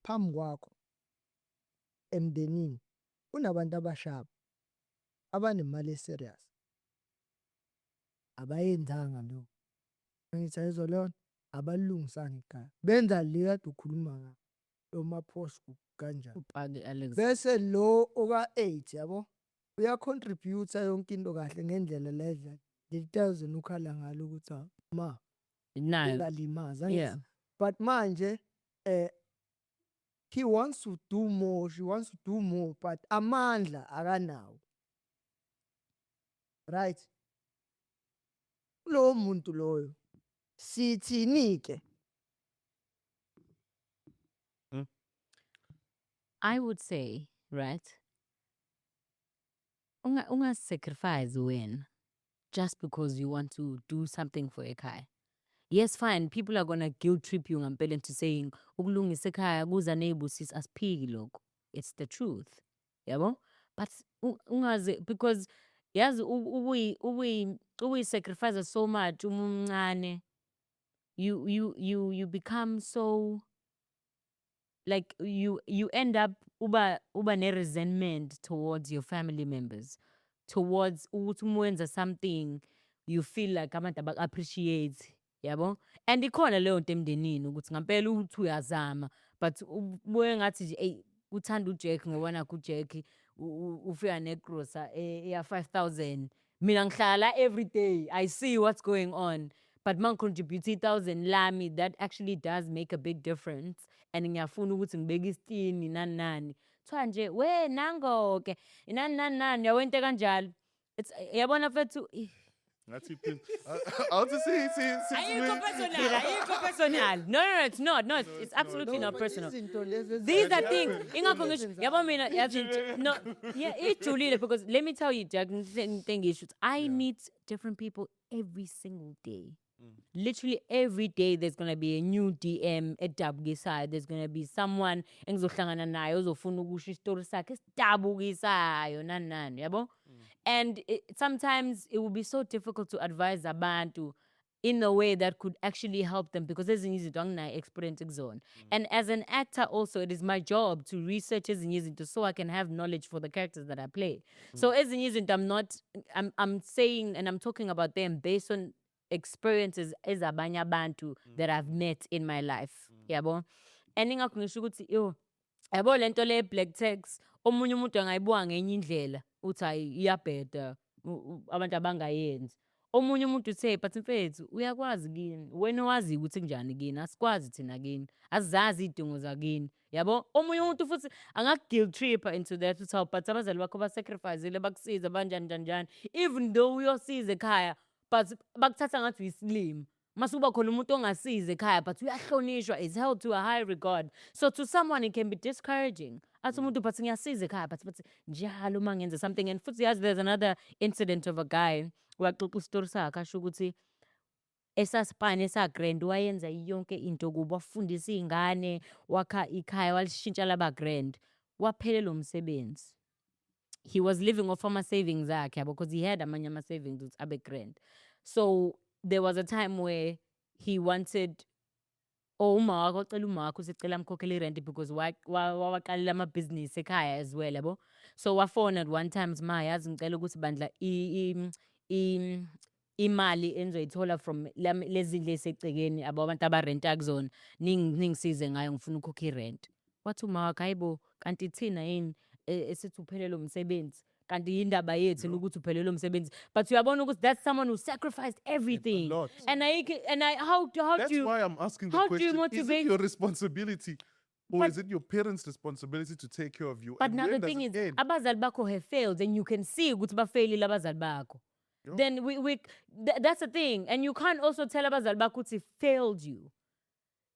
phambi kwakho emndenini kunabantu abashaba abanemali eserious. Abayenzanga lokho. Ngithi ayizolona abalungisanga ikhaya. Benza le kade ukhuluma ngayo. Yomaphosto kanjani. Upaki Alex. Bese lo oka-8 yabo uyacontribute yonke into kahle ngendlela ledla. Le-1000 ukhala ngalo ukuthi ma No. ngalimaza. Yeah. But manje he wants to do more, she wants to do more, but amandla akanawo. Right? Lo muntu loyo sithini ke? I would say, right? Unga sacrifice win just because you want to do something for ekhaya. Yes, fine. People are gonna guilt trip you ngampela into saying ukulungisa ekhaya kuza nebusisi asiphiki lokho. It's the truth. Yabo? But ungaze because yazi ubuyi sacrifice so much umncane. You become so like you end up uba ne resentment towards your family members, towards ukuthi umwenza something you feel like abantu appreciate, yabo. And ikhona leyo nto emndenini ukuthi ngampela uthi uyazama but ubuye ngathi nje ey uthanda uJack ngobona kuJack ufika negrosa ya 5000 mina ngihlala every day I see what's going on. But man contribute 1,000 lami, that actually does make a big difference. And ngiyafuna ukuthi ngibeke isitini nani nani. Kuthiwa nje we nango ke nani nani yawente kanjalo. It's yabona mfethu Ngathi pin. I want to see ayikho personal. No, it's not. No, it's absolutely not personal. These are things. Ingakho ngisho yabo mina yazi no yeah ijulile because let me tell you Jack thing issues. I meet different people every single day. Literally every day there's going to be a new DM edabukisayo. There's going to be someone engizohlangana naye ozofuna ukusho isitori sakhe esidabukisayo nani yabo. And sometimes it will be so difficult to advise abantu in a way that could actually help them because ezinye izinto anginayo experience kuzona. And as an actor also it is my job to research ezinye izinto so I can have knowledge for the characters that I play. So ezinye izinto I'm saying and I'm talking about them based on experiences ezabanye abantu that I've met in my life. Yabo. And ingakho ngisho ukuthi yo yabo lento le black tax omunye umuntu angayibuka ngenye indlela uthi hayi iyabheda abantu abangayenzi. Omunye umuntu uthe but mfethu uyakwazi kini wena wazi ukuthi kunjani kini asikwazi thina kini azazi idingo zakini yabo. Omunye umuntu futhi guilt trip into that uthi but abazali bakho ba sacrificeile bakusiza banjani even though uyosiza ekhaya but bakuthatha ngathi uyisilimi. Masuba khona umuntu ongasiza ekhaya but uyahlonishwa is held to a high regard. So to someone it can be discouraging. Athi umuntu but ngiyasiza ekhaya but njalo mangenza something. And futhi yazi there's another incident of a guy waxoxa isitori sakhe asho ukuthi esasipane esagrand wayenza yonke into kuba wafundisa izingane wakha ikhaya walishintsha laba grand waphelelwa umsebenzi. He was living off ama savings akhe because he had amanye ama savings ukuthi abe grand. So there was a time where he wanted uma wakho cela uma wakho usicela amkhokhele rent because waqalela ama business ekhaya as well yabo. So wafona at one time ma yazi ngicela ukuthi bandla imali enzoyithola from lezi ndle esecekeni abantu abarenta kuzona ningisize ngayo ngifuna ukhokha irent. Wathi uma wakho hayibo kanti thina yini esithi uphelelo umsebenzi kanti indaba yethu ukuthi uphelelo umsebenzi but uyabona ukuthi that's someone who sacrificed everything. lot. And how That's do you why I'm asking the how do you question. Is motivate- it your responsibility or But- is it your parents' responsibility to take care of you? But And now when the does thing it is, end? abazali bakho have failed, and you can see ukuthi bafailile abazali bakho. Yeah. Then that's the thing, and you can't also tell abazali bakho ukuthi failed you.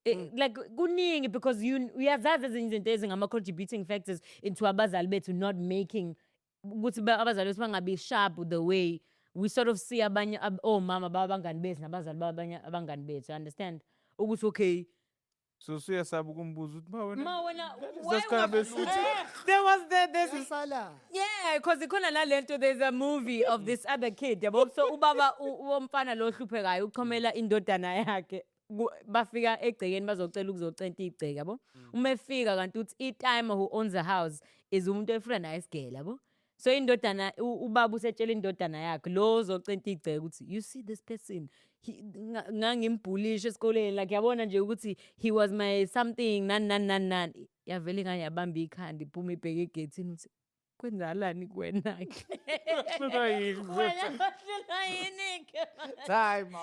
Like kuningi because uyazazi ezinye izinto ezingama contributing factors into abazali bethu not making ukuthi abazali bethu bangabi sharp the way we sort of see abanye omama babangani bethu nabazali babanye abangani bethu. Understand ukuthi okay So suyasaba ukumbuza ukuthi Ma wena, that's kind of there was there's Yasala. yeah, because ikhona nalento there's a movie of this other kid yabo, so ubaba womfana lo hluphekayo uqhomela indodana yakhe bafika egcekeni bazocela ukuzocenta igceke yabo. Uma efika kanti uthi i-timer who owns the house is umuntu efuna naye isigele yabo. So indodana ubaba usetshela indodana yakhe lo uzocenta igceke ukuthi you see this person ngangimbulisha esikoleni like yabona nje ukuthi he was my something nan yavele ngani yabamba ikhanda iphuma ibheke egethini uthi kwenzalani kuwena ke wena yini ke time.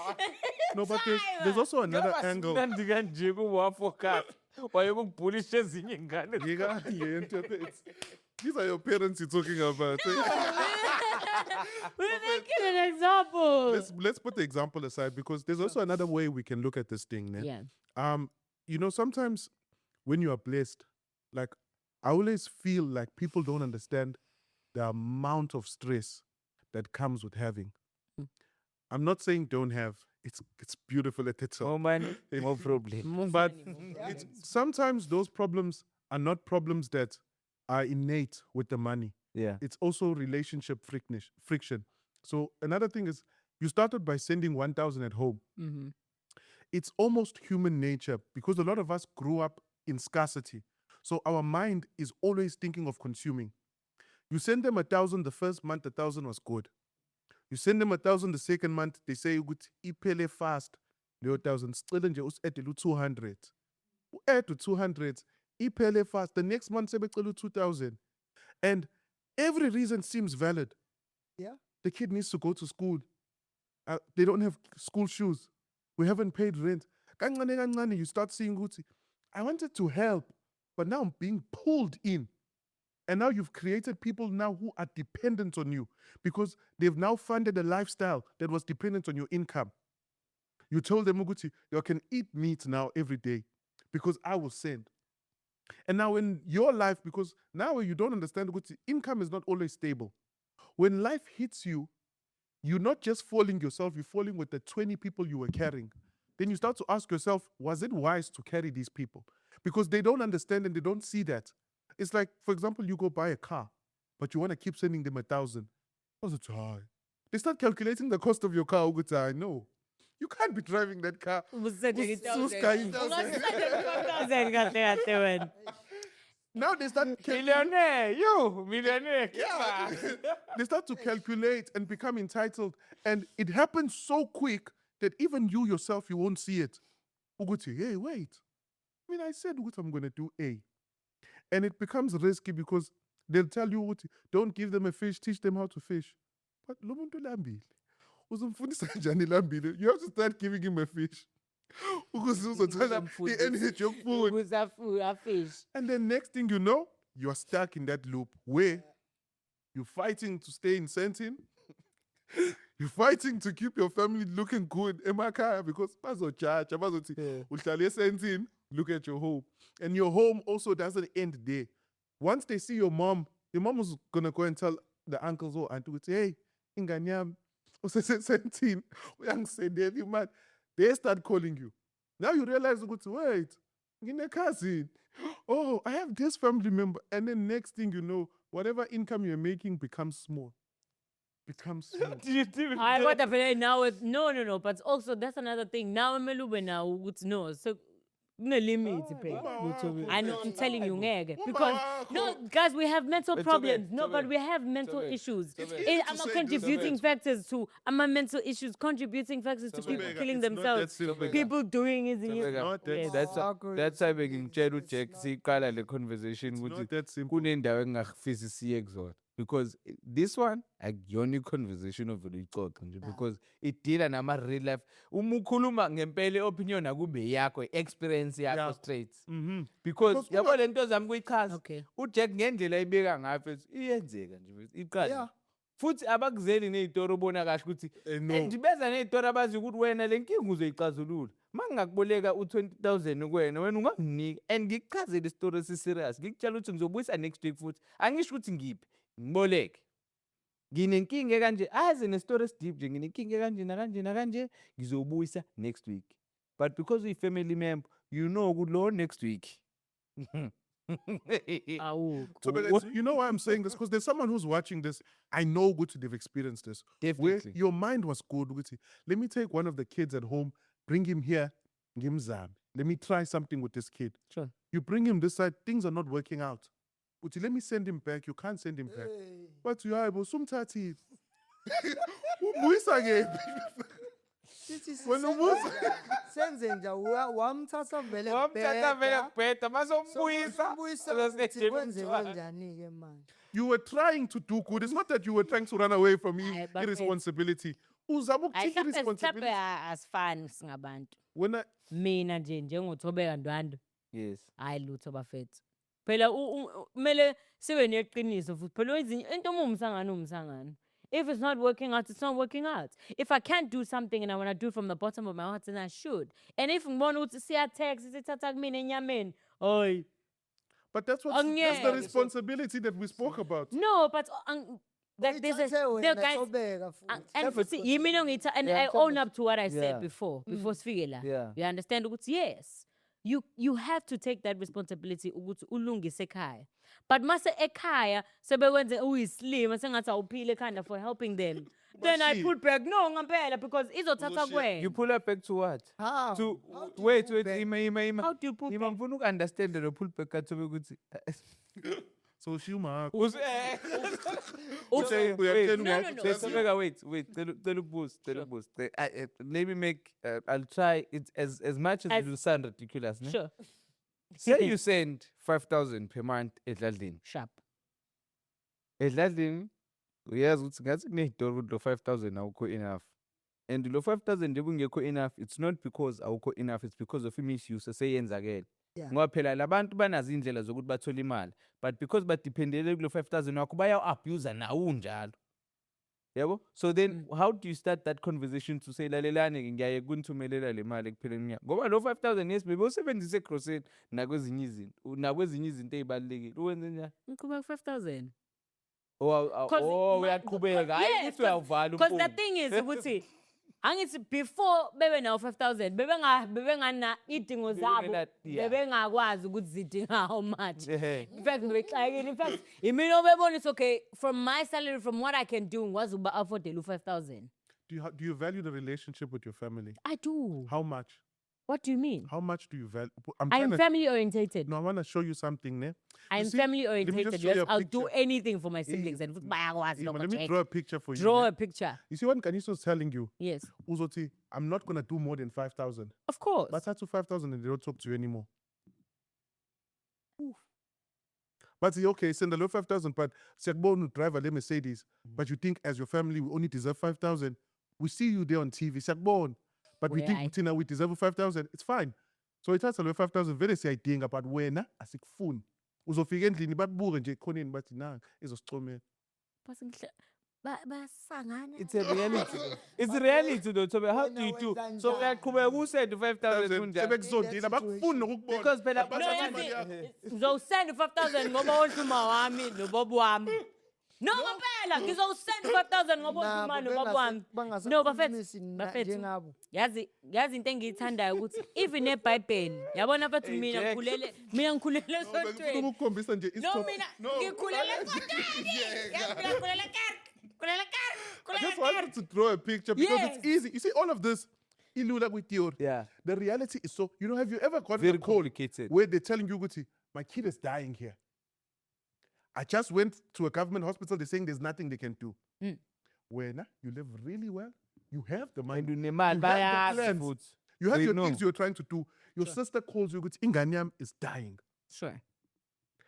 No, but there's also another angle. Mnandi kanje kuwafocus. Wayekubhulisha ezinye ingane. These are your parents you're talking about. we're making an example. Let's put the example aside because there's also another way we can look at this thing. Ne? Yeah. You know, sometimes when you are blessed, like I always feel like people don't understand the amount of stress that comes with having. I'm not saying don't have. It's beautiful at its Oh own. man, no problem. But sometimes those problems are not problems that are innate with the money. Yeah. It's also relationship friction. So another thing is you started by sending 1,000 at home. Mm-hmm. It's almost human nature because a lot of us grew up in scarcity. So our mind is always thinking of consuming. You send them 1,000 the first month, 1,000 was good. You send them 1,000 the second month, they say ukuthi iphele fast. Leyo 1,000 still nje usedele 200. Add to 200, iphele fast. The next month sebecela 2,000. And every reason seems valid. Yeah. The kid needs to go to school. They don't have school shoes. We haven't paid rent. Kancane kancane, you start seeing ukuthi I wanted to help, but now I'm being pulled in. And now you've created people now who are dependent on you because they've now funded a lifestyle that was dependent on your income. You told them, Uguti, you can eat meat now every day because I will send. And now in your life, because now you don't understand, Uguti, income is not always stable. When life hits you, you're not just falling yourself, you're falling with the 20 people you were carrying. Then you start to ask yourself, was it wise to carry these people? Because they don't understand and they don't see that. It's like, for example, you go buy a car, but you want to keep sending them 1,000. What's it high? They start calculating the cost of your car. I know. You can't be driving that car. Now they start Millionaire. Yeah. They start to calculate and become entitled. And it happens so quick that even you yourself, you won't see it. Uguti, hey, wait. I mean, I said what I'm going to do A. And it becomes risky because they'll tell you, Uguti, don't give them a fish, teach them how to fish. But lo muntu lambile. Uzumfundisa njani lambile? You have to start giving him a fish. Ukuze uzothola i-energy yokufunda. Fish. And then next thing you know, you are stuck in that loop where you're fighting to stay in Sentin. You're fighting to keep your family looking good emakhaya because bazochacha bazothi uhlale eSentin, look at your home. And your home also doesn't end there. Once they see your mom is gonna go and tell the uncles or auntie, hey, ingane yami useSentin, uyangisendela imali. They start calling you. Now you realize, wait, ngine cousin. Oh, I have this family member. And then next thing you know, whatever income you're making becomes small. I got a feeling now with no, but also that's another thing. Now I'm now no. So no limit to pay. I know I'm telling you, because no, guys, we have mental problems. No, but we have mental issues. I'm not contributing factors to mental issues, contributing factors to people killing themselves. People doing it. That's why ngimtshela uJack siqala le conversation ukuthi that simple. kunendawo engingafisi siye kuzona. Because this one akuyona i-conversation ovele uyixoxe nje because it deala nama real life. Uma ukhuluma ngempela opinion akube yakho experience yakho straight. Because yabo lento zami kuyichaza. Okay. uJack ngendlela ibeka ngayo iyenzeka nje iqala. Futhi abakuzeli nezitori ubona kahle ukuthi ndibeza nezitori abazi ukuthi wena lenkinga uzoyixazulula. Mangakuboleka u20,000 kuwena wena unganginika and ngikuchazele isitori esiserious. Ngikutshela ukuthi ngizobuyisa next week futhi. Angisho ukuthi ngiphi. Ngiboleke. Nginenkinga kanje aze nestory deep nje nginenkinga kanje na kanje ngizobuyisa next week. But because we family member you know good law next week. Awukho. So, but you know why I'm saying this? Because there's someone who's watching this. I know Gucci, they've experienced this. Where Definitely. your mind was good, Gucci. Let me take one of the kids at home, bring him here, give him Zam. Let me try something with this kid. Sure. You bring him this side, things are not working out. Gucci, let me send him back. You can't send him back. But you are able, sometimes Wena umusa- senze nje wamthatha vele Wamthatha vele kubheda. kubheda, masombuyisa, Sokumbuyisa uzosethela ukuthi kwenziwe umntwana. njani-ke manje? you were trying to do good. It's not that you were trying to run away from Aye, but irresponsibility. Uzama Hayi ukuthatha mhlampe irresponsibility. asifani singabantu. Wena Mina nje njengothobeka Ndwandwe Yes. hayi lutho bafethu. Phela kumele sibe neqiniso futhi phela into umsangano. If it's not working out, it's not working out. If I can't do something and I want to do it from the bottom of my heart, then I should. And if ngibona ukuthi siyatext sithatha kumina enyameni, oy. But that's the Angeke. responsibility that we spoke about. No, but there's Uyithathe there wena, guys Thobeka futhi. and futhi yimi ngitha and Yeah, I own up to what I Yeah. said before sifike la. Yeah. You understand ukuthi yes. You have to take that responsibility ukuthi ulungise ekhaya. But mase ekhaya sebekwenze uyislima sengathi awuphile kind of for helping them. Then I Bashi. put back no ngampela because izothatha You kwena. pull her back to what? How? To How do you wait, pull wait, back? ima. How do you put Ima back? ngifuna uku-understand lo pull back kathobe ukuthi So Shuma, Also- wait, No, no, no. Thobeka, wait, cela ukubuza. Let me make I'll try it as much as it As- will sound ridiculous, ne? Sure. Say you send 5,000 per month edladlini. Sharp. Edladlini uyazi ukuthi ngathi kuney'tori ukuthi lo 5,000 awukho enough. And lo 5,000 ebungekho enough, it's not because awukho enough, it's because of i-misuse eseyenzakele. Yeah. Ngoba phela labantu banazo indlela zokuthi bathole imali, but because badependele kulo 5,000 wakho bayawu-abuse nawo unjalo. Yabo? So then how do you start that conversation to say lalelani ngiyaye kunithumelela le mali ekupheleni konyaka? Ngoba lo 5,000 yes bebewusebenzise egrosini nakwezinye izinto ey'balulekile. Uwenze njani? Ngiqhubeka 5,000. Uyaqhubeka. Hayi ukuthi uyavala Because the umpunga. thing is ukuthi angithi before bebe nawo 5,000 bebengana idingo zabo Bebengena- yeah. bebengakwazi ukuthi zidinga how much. Ehhe. In fact ngibexakile. In fact imina obebona it's okay from my salary from what I can do ngikwazi ukuba affordela u5,000. do you value the relationship with your family? I do. How much? What do you mean? How much do you value? I am family orientated. No, I want to show you something, ne? I You am see, family let me just orientated. show you Yes, a I'll do picture. anything for my siblings and futhi bayakwazi Ima, lokho, let me Jack. draw a picture for you. Draw ne? a picture. You see what Kaniso is telling you? Yes. Uzoti, I'm not going to do more than 5,000. Of course. But that's to 5,000 and they don't talk to you anymore. But see, okay, send a low 5,000, but Sekbonu driver le Mercedes, but you think as your family we only deserve 5,000. We see you there on TV, Sekbon, but we Where think I- Tina we deserve 5,000. It's fine. So it has a low 5,000. Very sayidinga, but wena asikufuni. Uzofika endlini bakubuke nje ekhoneni bathi nanga izosicomela. Basangana. It's a reality. It's a reality though. So how do you do? Wena So wenzanjani? uyaqhubeka usend 5,000 kunjani? Sebekuzondila bakufuni nokukubona. Because phela No, Bathatha yazi, imali yakho. ngizowusenda u5,000 ngoba wonhluma wami nobobo wami. No ngempela ngizowusenda u5,000 ngoba wonhluma nobobo wami. No bafethu. Bafethu. njengabo. Yazi into engiyithandayo ukuthi even eBhayibheli yabona mfethu Hey, mina Jack. ngikhulele Bengifuna esontweni. ukukhombisa nje No isitop- mina No. ngikhulele esontweni. Yazi mina ngikhulele kerk. I just wanted to draw a picture because Yes. it's easy. You see, all of this, ilula with theory. Yeah. The reality is so, have you ever gotten Very a call complicated. where they're telling you, Guti, my kid is dying here. I just went to a government hospital, they're saying there's nothing they can do. When you live really well, you have the money. And unemali You have the bayazi plans. futhi. You have They your know. things you're trying to do. Your sister calls you, Guti, Inganyam is dying. Sure.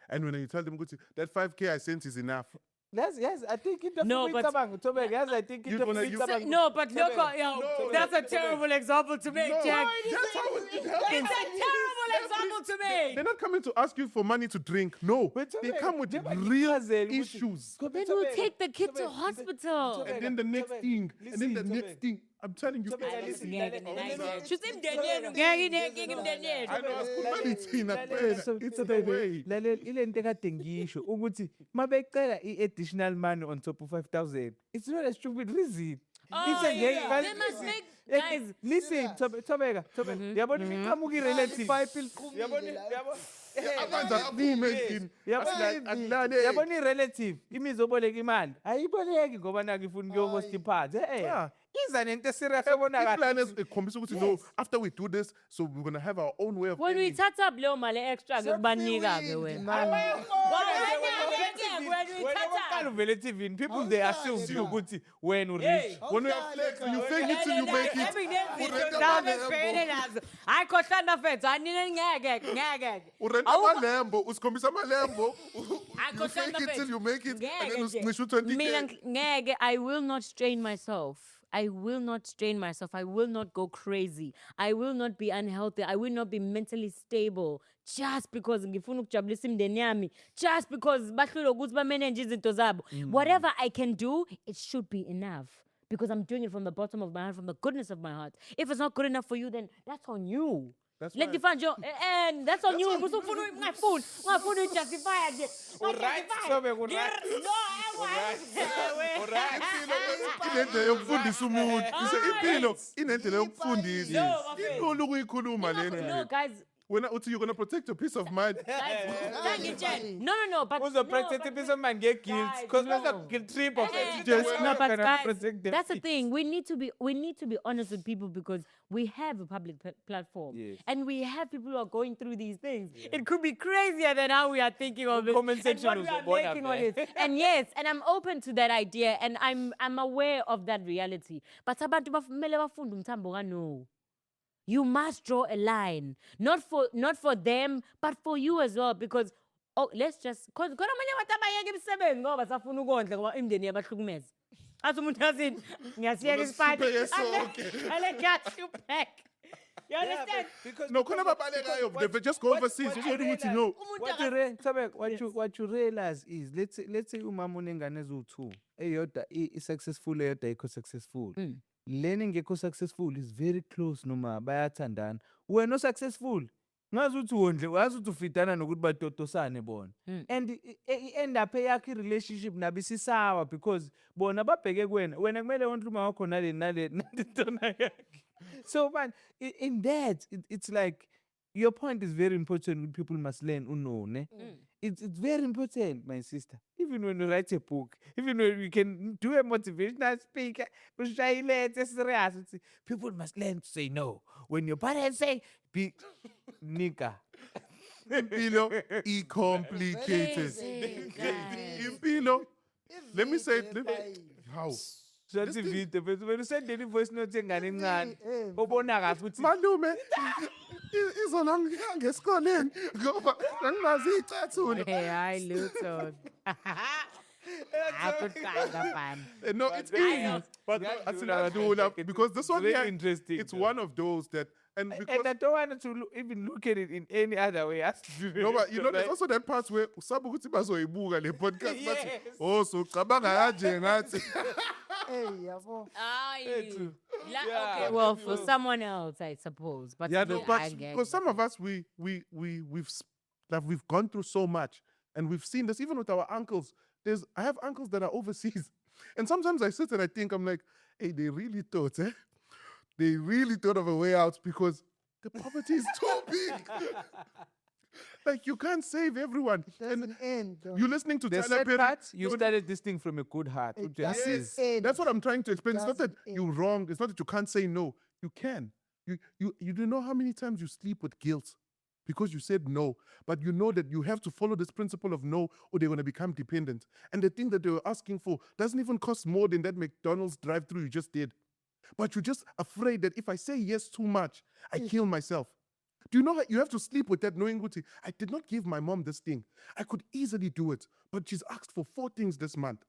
And when you tell them, Guti, that 5K I sent is enough. Yes, I think into No, but- Thobeka, yes, I think You into wanna- you- No, but look, No, that's a no, terrible example to make, No, Jack. that's how it It's happens. a terrible example to make. They're not coming to ask you for money to drink. No, But they Thobeka, come with njengoba real ngichazele ukuthi- issues. Then we'll take the kid to hospital. And then the next Thobeka, thing, and then the listen, next Thobeka. thing. I'm telling you. Thobeka, it's- listen, Ngeke, Thobeka, ngeke. listen. Shuthi imndeni yenu ngeke imndeni yenu. I know, asikhulumani thina kuphela. So, It's Thobeka, the way. lalela ile nto ekade ngisho ukuthi mabecela i-additional money on top of 5,000, it's not a stupid reason. Oh, It's a yeah. They must make Guys. Listen, Thobeka. Yabona imiqhamuka i-relative. Amanzi aphume endlini. Akulale. Yabona i-relative imizoboleka imali ayiboleki ngoba naku ifuna ukuyohost iphathi iza nento eserious ebona kahle Plan is ikhombisa ukuthi no, after we do this, so we're gonna have our own way of When we earning. thatha leyo mali extra-ke kubanika-ke wena. When we wena thatha. waqala uvele eTV-ni people they assume ukuthi wena urich When you are flexing, you fake it till you make it. Hayi khohlana fethu anini ngeke. Urenta amalembo, usikhombisa amalembo. Hayi You fake khohlana it till you make it, and then Ngeke nje. usicishe 20K. Mina ngeke, I will not strain myself. I will not strain myself. I will not go crazy. I will not be unhealthy. I will not be mentally stable just because ngifuna ukujabulisa imndeni yami. Just because bahlule ukuthi bamanage izinto zabo. Whatever I can do, it should be enough. Because I'm doing it from the bottom of my heart, from the goodness of my heart. If it's not good enough for you, then that's on you. That's Like right. define your and that's on you. Ungafuni justify nje. Alright, Thobeka, alright. Inendlela yokufundisa umuntu. Impilo inendlela No, yokufundisa. bafethu. Inkulu ukuyikhuluma le No, nto. guys. Wena uthi you're gonna protect your peace of mind. No, but uzoprotect peace of mind nge-guilt guys, because no. there's a guilt trip of it. No, but guys, protect them. that's the thing. We need to be honest with people because we have a public platform, Yes. and we have people who are going through these things. It could be crazier than how we are thinking of it. Comment and section what we are uzobona making on vele. it. And yes, and I'm open to that idea, and I'm aware of that reality. But abantu kumele bafunde umthambo kaNoah. You must draw a line, not for them, but for you as well. Because let's just khona amanye abantu abayeka imisebenzi ngoba safuna ukondla ngoba imndeni yabahlukumeza. Athi umuntu yazithi ngiyasiyeka isipati. Sihlupheke sonke. Ale ngiyahlupheka. You understand? No, khona ababalekayo, they just go overseas. You don't need to know. Thobeka, what you realize is let's say umama unengane eziwu-2 eyodwa i-successful eyodwa ayikho successful. Lena engekho successful is very close noma bayathandana. Wena o-successful ngazi ukuthi wazi ukuthi ufitana nokuthi batotosane bona. And i-end up eyakho i-relationship nabo isisawa because bona babheke kuwena. Wena kumele wonke uma wakho nalentona yakhe. So man, in that it's like your point is very important. People must learn unknown. It's very important, my sister. Even when you write a book, even when you can do a motivational speaker, serious. People must learn to say no. When your parents say, "Be nigga," Impilo complicated. Impilo. Let me say it. How? so that's video. But when you send any voice note engane encane, obona kahle ukuthi Malume, izona ngesikoleni ngoba angazi icathula. Hey, I Luton. No, it's easy. But because this one very here, interesting. it's one of those that, and and because I don't want to even look at it in any other way. no, but you know, there's also that part where usabu ukuthi bazoyibuka le podcast bathi, Yes. oh, so cabanga kanje ngathi. Hey, yabo. Okay, well, for someone else, I suppose. But Yeah, no, I but get because some of us we've gone through so much, and we've seen this even with our uncles. I have uncles that are overseas, and sometimes I sit and I think I'm like, hey, they really thought, they really thought of a way out because the poverty is too big. Like you can't save everyone. And Doesn't end. though. you're listening to The Tyler sad Perry. part, you started this thing from a good heart. It Yes. doesn't end. That's what I'm trying to explain. It's not that Doesn't you're wrong. It's not that you can't say no. You can. You don't know how many times you sleep with guilt because you said no. But you know that you have to follow this principle of no or they're going to become dependent. And the thing that they were asking for doesn't even cost more than that McDonald's drive-through you just did. But you're just afraid that if I say yes too much, I kill myself. Do you know how you have to sleep with that knowing, Guti, I did not give my mom this thing. I could easily do it, but she's asked for 4 things this month.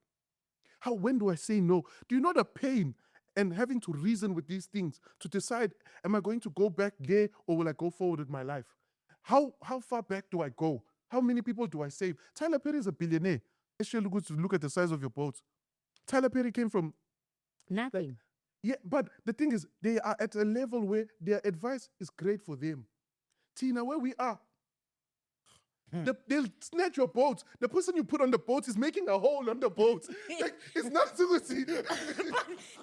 When do I say no? Do you know the pain and having to reason with these things to decide, am I going to go back there or will I go forward with my life? How far back do I go? How many people do I save? Tyler Perry is a billionaire. Actually, look at the size of your boat. Tyler Perry came from nothing. yeah, but the thing is, they are at a level where their advice is great for them. Tina, where we are, They'll snatch your boat. The person you put on the boat is making a hole on the boat. Like, it's not so good.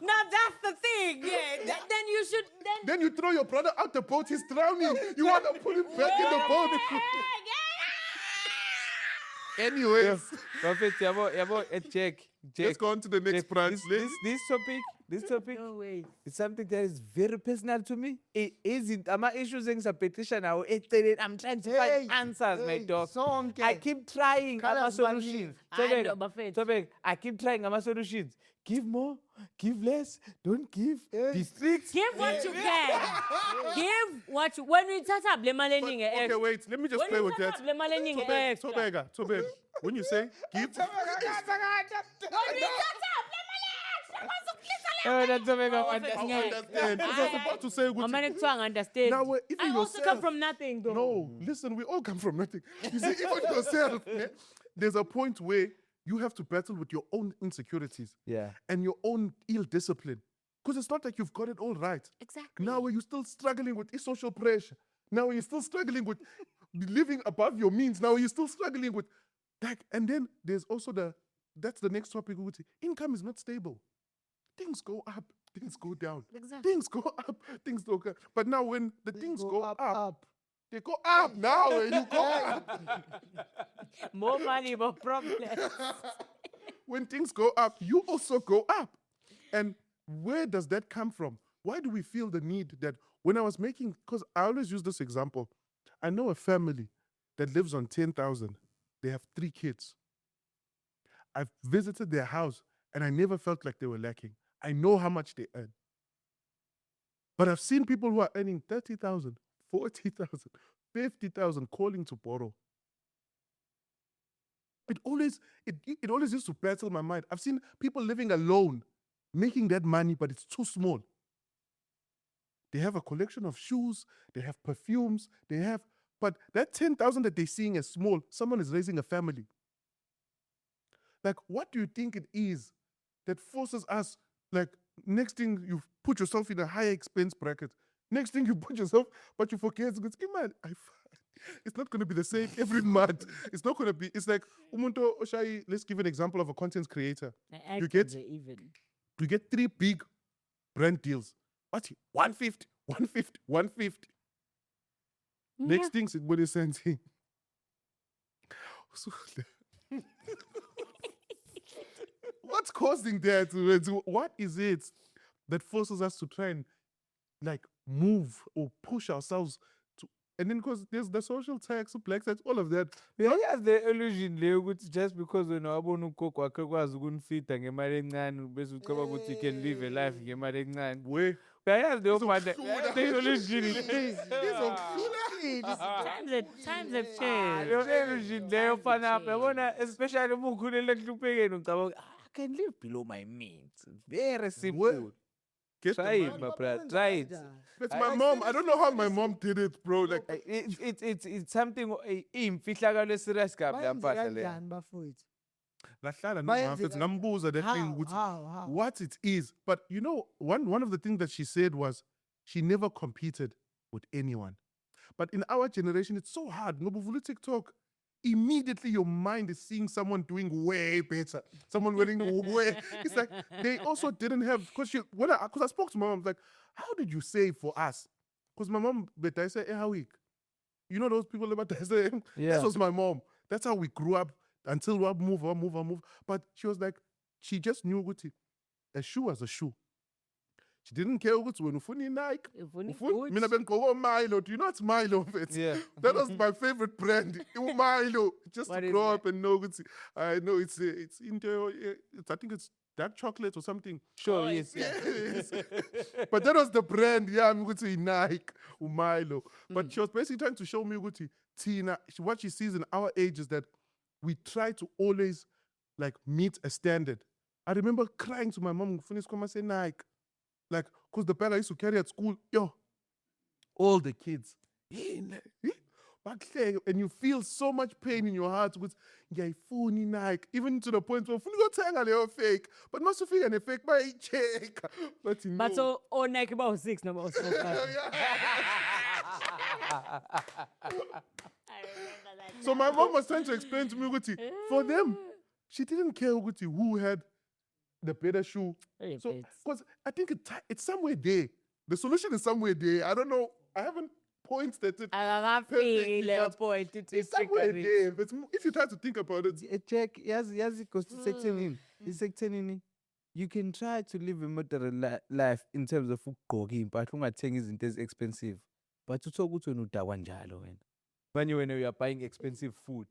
Now that's the thing. Yeah. Then you should. Then you throw your brother out the boat, he's drowning. You want to put him back in the boat. Anyways, Prophet, Jack. let's go on to the next Jack, branch. this topic No way. is something that is very personal to me. It isn't. I'm issues petition now. I'm trying to find answers, my dog. sonke. I keep trying Khala ama zibalile. solutions. Hayi, no, bafethu. Tobek, I keep trying ama solutions. Give more, give less, don't give. Be strict. Give what you can. Give what you. When we start up, learning Okay, wait, let me just play with that. learning Tobega, when you say give, Oh, that's Tobek, I I understand. understand. I was about to say, I'm not to understand. now even I also come yourself. from nothing, though. No, listen, we all come from nothing. You see, even yourself, there's a point where you have to battle with your own insecurities Yeah. and your own ill discipline. Because it's not like you've got it all right. Exactly. Now where you're still struggling with social pressure. Now you're still struggling with living above your means. Now you're still struggling with and then there's also that's the next topic we would say. Income is not stable. Things go up, things go down. Exactly. Things go up, things go down. But now when the things go up, up. they go up now. When you go up. More money, more problems. When things go up, you also go up. And where does that come from? Why do we feel the need that when I was making, because I always use this example. I know a family that lives on 10,000. They have 3 kids. I've visited their house and I never felt like they were lacking. I know how much they earn. But I've seen people who are earning 30,000, 40,000, 50,000 calling to borrow. It always used to battle my mind. I've seen people living alone, making that money, but it's too small. They have a collection of shoes, they have perfumes, but that 10,000 that they're seeing as small, someone is raising a family. Like, what do you think it is that forces us, like, next thing you put yourself in a higher expense bracket, next thing you put yourself, but you forget, it's not going to be the same every month. It's not going to be, it's like, umuntu oshai, let's give an example of a content creator. You get even. You get 3 big brand deals. What? 150, 150, 150. Next thing, what is saying? What's causing that? What is it that forces us to try and like move or push ourselves to? And then because there's the social tax, black tax, all of that. Uyayazi the illusion leyo ukuthi just because wena wabona ugogo wakhe ekwazi ukunifida ngemali encane bese ucabanga ukuthi you can live a life ngemali encane. Where? Uyayazi leyo manje the illusion Times have changed. leyo illusion leyo fana yabona especially uma ukhulele enhluphekeni ucabanga I can live below my means. Very simple. Get Try the it, money. my brother. Try it. It's my mom. I don't know how my mom did it, bro. Like, It's something imfihlakalo serious kabi Bayenze lampahla le. kanjani bafowethu? lahlala Bayenze nomafethu ngambuza that thing ukuthi How? what it is. But you know, one of the things that she said was she never competed with anyone. But in our generation, it's so hard. Ngoba uvula TikTok, immediately your mind is seeing someone doing way better. Someone wearing way. It's like they also didn't have because I spoke to my mom, I was like, how did you save for us? Because my mom, but I say, how week? You know those people about that say, Yeah. this was my mom. That's how we grew up until we move. But she was like, she just knew what a shoe was a shoe. She didn't care what when ufuni Nike. Mina bengigqoka Milo. Do you know what's Milo? Mfethu? Yeah. That was my favorite brand. Milo. Just What to is grow that? up and know what I know it's into I think it's dark chocolate or something. Sure, Oh, yes. Yes. But that was the brand. Yeah, I'm going to Nike or Milo. But she was basically trying to show me what she sees in our age is that we try to always like meet a standard. I remember crying to my mom, "Finish come and say Nike." Like, because the bag I used to carry at school, all the kids. And you feel so much pain in your heart with phone Nike, even to the point where you go fake, but not so fake and a fake by check. But But so, Nike about 6, no, about 4, 5. So my mom was trying to explain to me, Uguti, for them, she didn't care, Uguti, who had the better shoe. Very So, bad. because I think it's somewhere there. The solution is somewhere there. I don't know. I haven't pointed it. Perfectly, but it's somewhere there. But if you try to think about it, Check, yazi sekuthenini. Isekuthenini. You can try to live a moderate life in terms of ukugqoka impahla ungathengi izinto expensive. But uthola ukuthi wena udakwa njalo wena. Manje wena you are buying expensive food.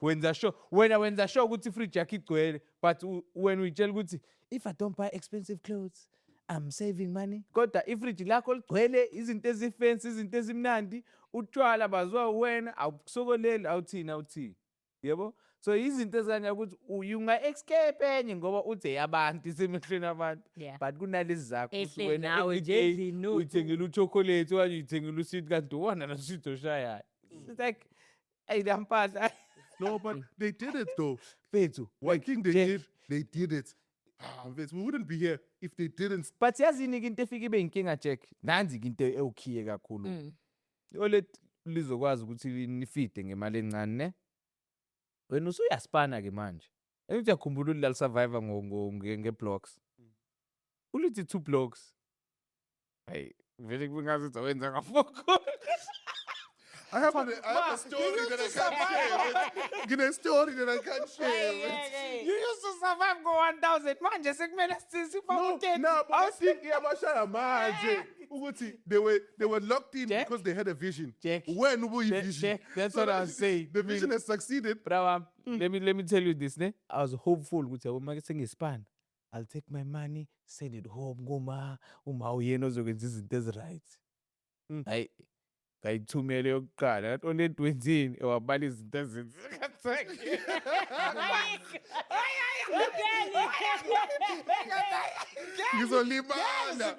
Wenza sure ukuthi fridge yakho igcwele, but when we tell ukuthi if I don't buy expensive clothes, I'm saving money. Kodwa ifridge lakho ligcwele izinto ezifancy, izinto ezimnandi, utshwala bazwa wena awukusokoleli awuthini. Yebo? So izinto ezikanye ukuthi unga escape enye ngoba uthi eyabantu isemehlweni abantu. Yeah. But kunalezi zakho Ehle ukuthi wena nawe nje everyday endlini uyithengela uchocolate okanye uyithengela usweet kanti uwona nosweet oshayayo. It's like ayidampahla. no, but they did it though. Fethu. One thing they Jack, did it. We wouldn't be here if they didn't. But yazini ke into efika ibe inkinga Jack. Nanzi ke into ewukhiye kakhulu. Ole lizokwazi ukuthi nifide ngemali encane ne. Wena usuyaspana ke manje. Engithi yakhumbula ulala survivor ngeblocks. Ulithi 2 blocks. Hey, vele kungazi wenza ngafoko. I have a story that I can't share. Get a story that I can't share. You used to survive go 1000 manje sekumele No, sifa no, but I think iyabashaya manje. Ukuthi they were locked in Jack? because they had a vision. Jack. When vision? That's what I was saying. The vision has succeeded. Bro, let me tell you this, ne? I was hopeful ukuthi uma sengispan, I'll take my money, send it home ngoma uyena ozokwenza izinto eziright. Hayi ngayithumele yokuqala only 20 ewabala izinto ezinzile. Ngizolimala.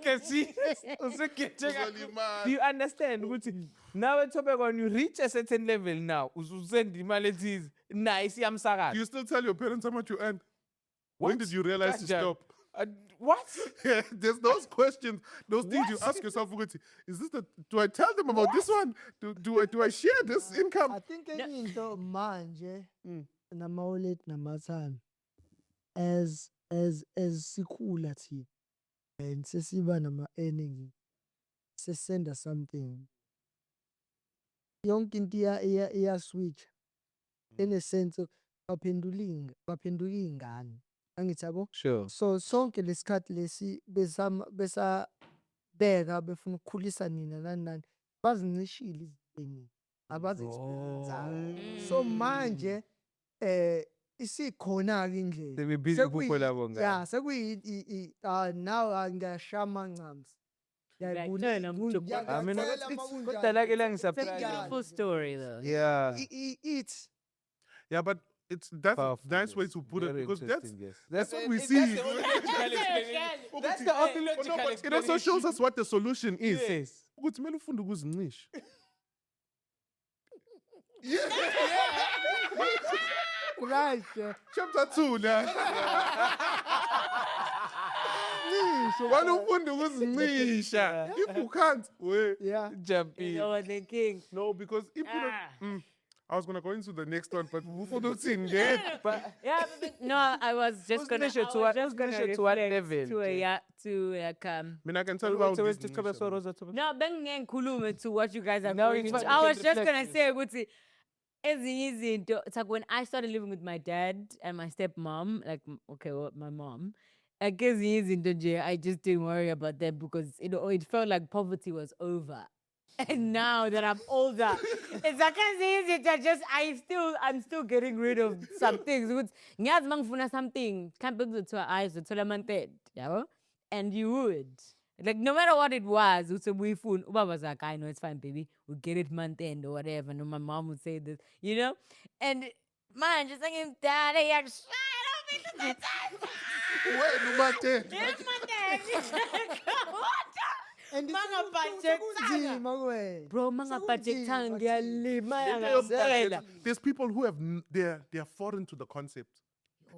Do you understand ukuthi nawe Thobeka when you reach a certain level now uzusenda imali ethize nice Do iyamsakaza. you still tell your parents how much you earn? When did you realize to stop? What? There's those questions, those things you ask yourself. Ukuthi, is this do I tell them about this one? Do I share this income? I think enye into manje nama-wallet namathani as sikhula thina and sesiba nama-earning sesenda something yonke into iya-switch in a sense baphenduka iy'ngane angithi yabo. Sure. So sonke lesikhathi lesi besabeka befuna ukukhulisa nina nani bazincishile izinto abazi-experience. So manje isikhona ke indlela. Sebebhizi ukukho labo ngane. Yeah, sekuyi now ngiyashaya amancamsi. Ngiyakutshela mjukwana. Kodwa lake la ngisurprise. Beautiful story though. Yeah. It's Yeah, but that's Powerful, a nice way yes. to put it Very because interesting, yes. that's what we see. That's the only logical It also shows us what the solution is. Yes. Ukuthi kumele ufunde ukuzincisha. right. Chapter 2 la. Why ufunde ukuzincisha? If you can't, wait. Yeah. Jumpy. You know the king. No, because if you Ah. don't, I was gonna go into the next one, but before those in there. But Yeah, but no, I was just gonna. Who's to what level? To a yeah, to like I mean, I can tell you about so this. to cover so Rosa to. No, bengikhulume to what you guys are No, going it's into. fine, I we was can just reflect gonna this. say ukuthi ezinye izinto it's like when I started living with my dad and my stepmom, like okay, well, my mom. Like ezinye izinto nje, I just didn't worry about them because it felt like poverty was over. And now that I'm older, it's like I'm still getting rid of some things. Ngiyazi mangifuna something, can't be to our eyes, to yabo? And you would. Like no matter what it was, Uba was like, I know it's fine, baby. We'll get it month end or whatever. And my mom would say this, you know? And man, just like daddy, I'm shut up into the Wait, no matter. Yes, my dad. What? And Mangaphathekanga. kunzima kuwena. Bro, mangaphathekanga ngiyalima There's people who they're foreign to the concept.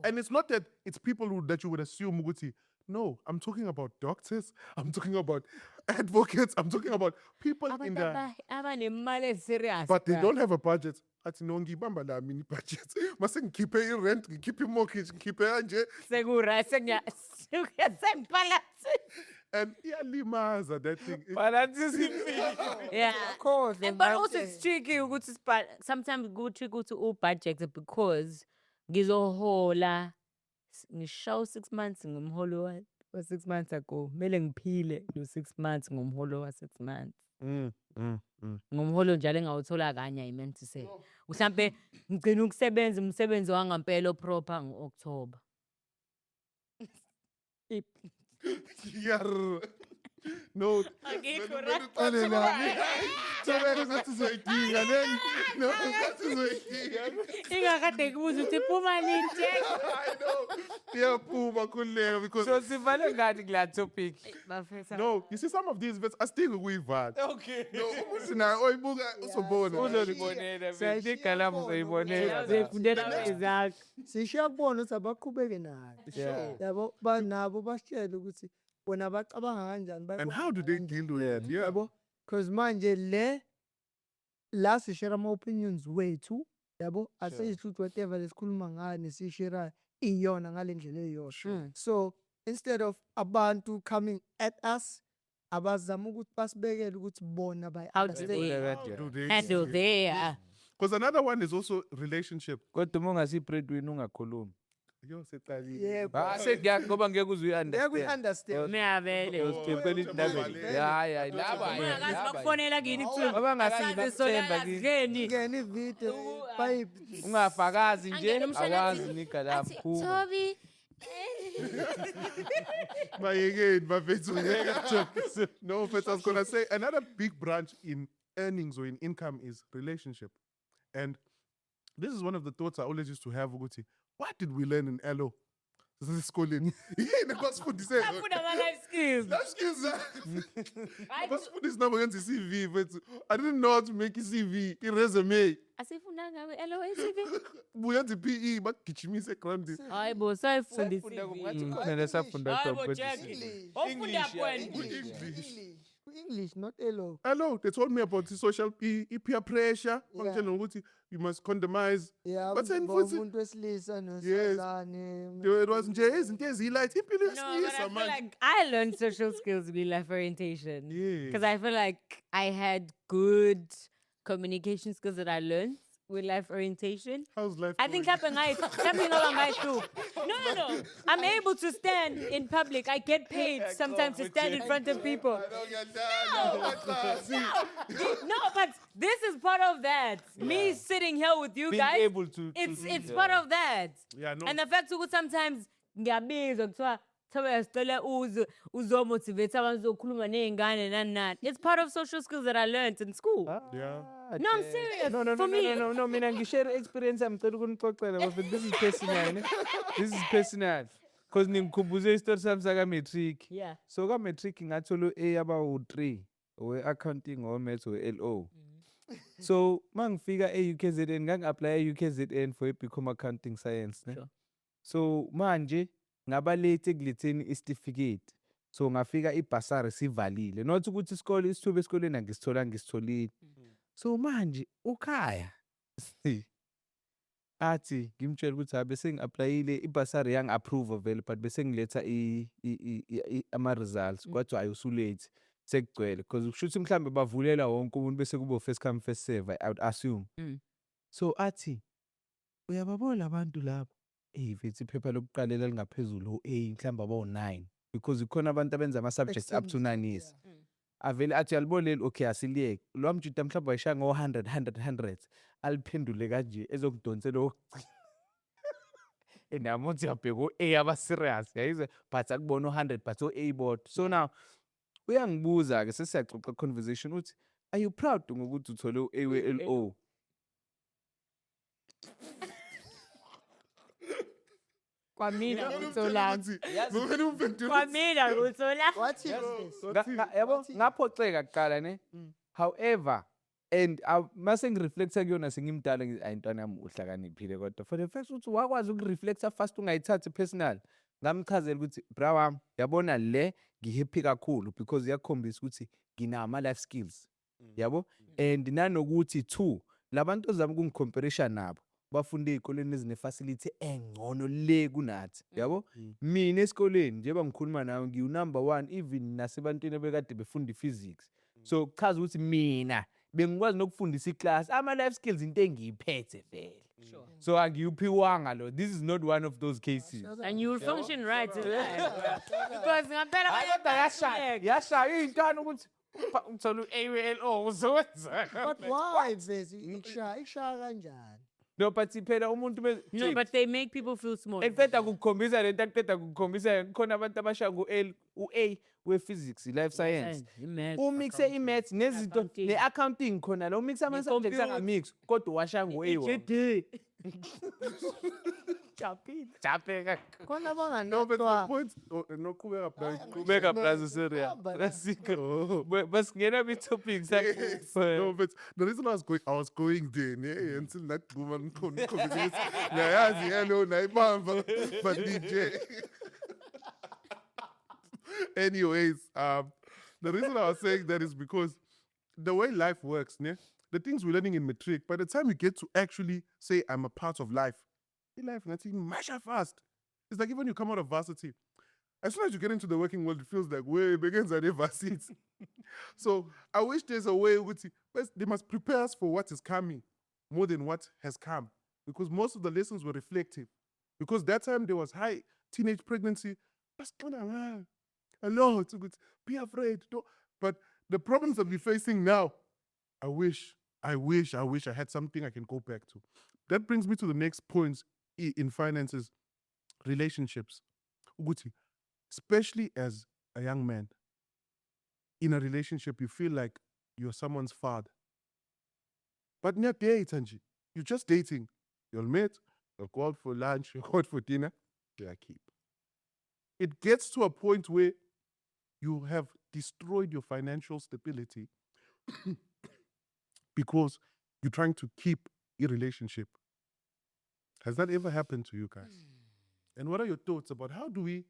And it's not that it's people that you would assume ukuthi No, I'm talking about doctors. I'm talking about advocates. I'm talking about people in Abantu the. abanemali serious. But they don't have a budget. Athi no ngibamba la mini budget. Mase ngikhiphe i-rent, ngikhiphe i-mortgage, ngikhiphe kanje. Segura, sengipala. And iyalimaza that thing. Yeah. Of course. And but also it's tricky ukuthi sometimes go tricky ukuthi u-budget because ngizohola ngishaw 6 months ngumholo wa 6 months ago. Mele ngiphile lo 6 months ngumholo wa 6 months. Ngumholo njalo engawuthola kanye I meant to say. Mhlambe ngicina ukusebenza umsebenzi wangampela proper ngo-October. Yarr. No. Okay, no, correct. no, no, no, no. Thobeka ngathi uzoyidinga leni. No, ngathi uzoyidinga. Ingakade kubuza ukuthi phuma nini check. I know. Iyaphuma kuleyo because So sivale ngani kula topic? Bafetha. no, you see some of these bits asidingi ukuyivala. Okay. No, umuntu naye oyibuka uzobona. Uzolibonela siyayidikalamu uzayibonela. Zefundela ezakho. Sishiya kubona ukuthi abaqhubeke nayo. Yeah. Yabo banabo basitshela ukuthi bona bacabanga kanjani. And how do they deal with it? Yeah. Yabo because manje la sishare ama opinions wethu yabo asayisho ukuthi whatever lesikhuluma ngayo nesishare iyona ngalendlela eyosho. So instead of abantu coming at us abazama ukuthi basibekele ukuthi bona How do they Do they handle their Because another one is also relationship. Kodwa uma ungasi breadwinner ungakhulumi. Yo seqalile. yeah Base ngoba ngeke uze ngeke uyi-understand. understand meyavele. Usiphepela indabeni. Hayi laba. Ungakazi bakufonela kini kuthi Ngoba ngasingathemba kini. ngeni. ngene video Ungafakazi nje Angena umshwalense. awazi nika lapho. Toby. Bayekeni bafethu. No, but I was gonna say another big branch in earnings or in income is relationship. And this is one of the thoughts I always used to have, ukuthi, what did we learn in LO? This is schooling. Afuna ama life skills. Life skills. Hayi, Basifundisa nabo ngenza i-CV mfethu. I didn't know how to make i-CV, i-resume. asifundanga LOACV. Buyenza i-PE bagijimise ground. Hayi bo sayifundisa. Kufanele safunda Hayi bo from Jackie. Ofunda kwena. English not elo Hello, they told me about the social peer pressure. Bangitshela ukuthi you must condomize. yeah But then umuntu wesilisa nosizane It was nje izinto ezilight impilo No, but I yesilisa feel manje. like I learned social skills with life orientation. Yes. Because I feel like I had good communication skills that I learned with life orientation. How's life? I think going? something along my too. No. I'm able to stand in public. I get paid sometimes to stand in front of people. No, but this is part of that. Me sitting here with you being guys. able to It's part of that. Yeah, no. And the fact ukuthi sometimes ngiyabizwa kuthiwa Thoba sicela uzomotivate abantu zokhuluma nezingane nani. It's part of social skills that I learned in school. Yeah. No, I'm serious. No, For me. no. Mina ngishare experience yami ngicela ukunixoxela ngoba this is personal, ne? This is personal. Because ngikhumbuze isitori sami saka matric. Yeah. So ka matric ngathola A abawu3 we accounting or maths or LO. So mangifika e-UKZN ngangi-apply e-UKZN for become accounting science, ne? Sure. So manje ngaba late ekuletheni isitifiketi. So ngafika ibhasari sivalile. Not ukuthi isikole isithuba esikoleni ngisitholile. So manje ukhaya athi ngimtshela ukuthi bese ngi-applyile ibhasari yang approve vele but bese ngiletha ama results kwathi ayusulate sekugcwele because kushuthi mhlambe bavulela wonke umuntu bese kubo first come first serve I would assume. So athi uyababona abantu labo vethi iphepha lokuqalela lingaphezulu A mhlamba abawu9 because ikhona abantu abenza ama subjects up to 9 years. Avele athi aliboneli okay asiliyeke lwamjuda mhlamba wayishaya ngo100 aliphendule kanje ezokudonsela okugcina enamo nthi yabheka A aba serious yayize but akubona 100 but A board. So now uyangibuza ke sesiyaxoxa conversation uthi are you proud ngokuthi uthole A we LO? Kwamina nguthola. Kwamina. Kwamina nguthola. what is this Yabo ngaphoxeka kuqala ne. However and mase ngireflecta kuyona sengimdala ayintwana yami uhlakaniphile kodwa for the fact ukuthi wakwazi ukureflecta fast ungayithathi personal ngamchazela ukuthi bra wami yabona le ngihappy kakhulu because iyakhombisa ukuthi nginama life skills yabo and nanokuthi 2 labantu ozama ukungicomparison nabo bafunda ezikoleni ezine facility engcono le kunathi yabo mina esikoleni njengoba ngikhuluma nawe ngiyu number 1 even nasebantwini bekade befunda physics so kuchaza ukuthi mina bengikwazi nokufundisa iclass ama life skills into engiyiphethe vele so angiyuphiwanga lo this is not one of those cases And you will function right in life. Because ngampela yashaya intwana ukuthi uthola u-ALO uzowenza But why vese ikshaya kanjani? no but phela umuntu No, but they make people feel small. ekuqeda kukukhombisa lento akuqeda kukukhombisa kukhona abantu abashaya ngu-L u-A we-physics life science umixe i-maths nezinto Accounting. ne-accounting khona la umixe ama-subjects Ne-computer. angamix kodwa washaya ngu-A Khona No, but the banganatwa. point. No, qhubeka bra. qhubeka plaza seria But- basingena kwi-topics No, but the reason I was going there, yeah, until that woman nayazi hello nayibamba but DJ. Anyways, the reason I was saying that is because the way life works, ne, the things we're learning in matric, by the time you get to actually say I'm a part of life, in life nothing much fast. It's like even you come out of varsity, as soon as you get into the working world, it feels like where it begins at varsity. So I wish there's a way which they must prepare us for what is coming more than what has come. Because most of the lessons were reflective. Because that time there was high teenage pregnancy. A lot. Be afraid. Don't. But the problems that we're facing now, I wish I had something I can go back to. That brings me to the next point in finances, relationships. Uguti, especially as a young man, in a relationship, you feel like you're someone's father. But not dating, Tanji. You're just dating. You'll meet, you'll go out for lunch, you'll go out for dinner, yeah, keep. It gets to a point where you have destroyed your financial stability because you're trying to keep a relationship. Has that ever happened to you guys? And what are your thoughts about how do we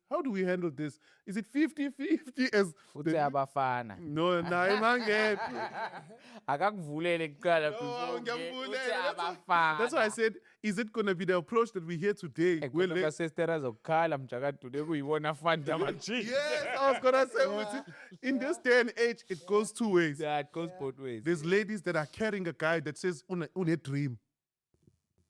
handle this? Is it 50-50 as uthi abafana no, man. akakuvulele kuqala No, ngiyavulela. uthi abafana That's why I said, is it going to be the approach that we hear today? Where ekhona kasestera zokukhala mjakadule kuyibona fund amajini yes, I was going to say, ukuthi, in this day and age, it goes two ways. yeah it goes both ways There's ladies that are carrying a guy that says, on a dream.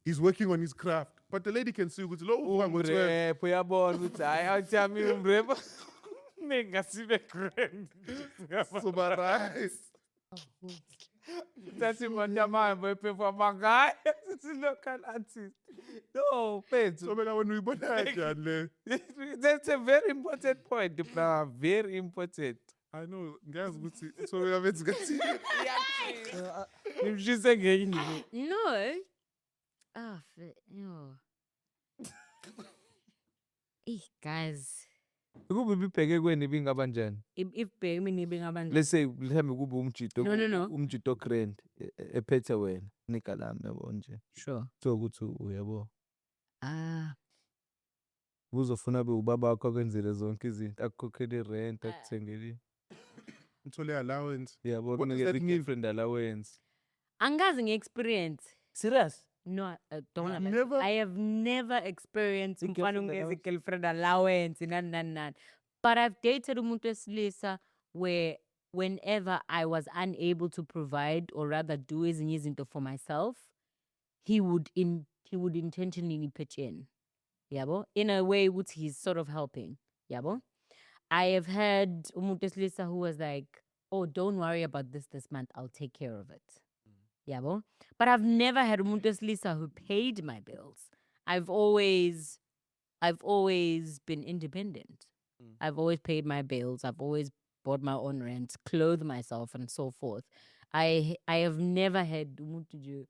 He's working on his craft. But the lady can see, ukuthi, lo uvuka ngo-12. umrepho uyabona ukuthi hayi awuthami umrepho ningasibe grand Summarize. sathi montamambo eperforma ngayo sithi local artist no mfethu So mina wena uyibona kanjani le? that's a very important point bra very important I know, ngiyazi ukuthi so mina benzi ngathi ngimshise ngenye No. Oh, no. Guys, kube bibheke kweni bingabanjani if bheke mina ibe ngabanje. let's say mhlambe kube umjito No. umjito grand ephethe wena nigalami yabo nje Sure. so ukuthi uyabo uzofuna be ubaba wakho akwenzele zonke izinto akukhokhele rent akuthengele uthole allowance. yabo What does kunikeza that mean? i-girlfriend allowance Angazi nge-experience. serious No, don't lie. Never? I have never experienced I-girlfriend umfana ungeza allowance? girlfriend allowance nani. But I've dated umuntu wesilisa where whenever I was unable to provide or rather do ezinye izinto for myself, he would intentionally pitch in. Yabo? In a way which he's sort of helping. Yabo? I have had umuntu wesilisa who was like, "Oh, don't worry about this month. I'll take care of it." Yabo? But I've never had umuntu wesilisa who paid my bills. I've always been independent. I've always paid my bills. I've always bought my own rent, clothed myself, and so forth. I have never had umuntu nje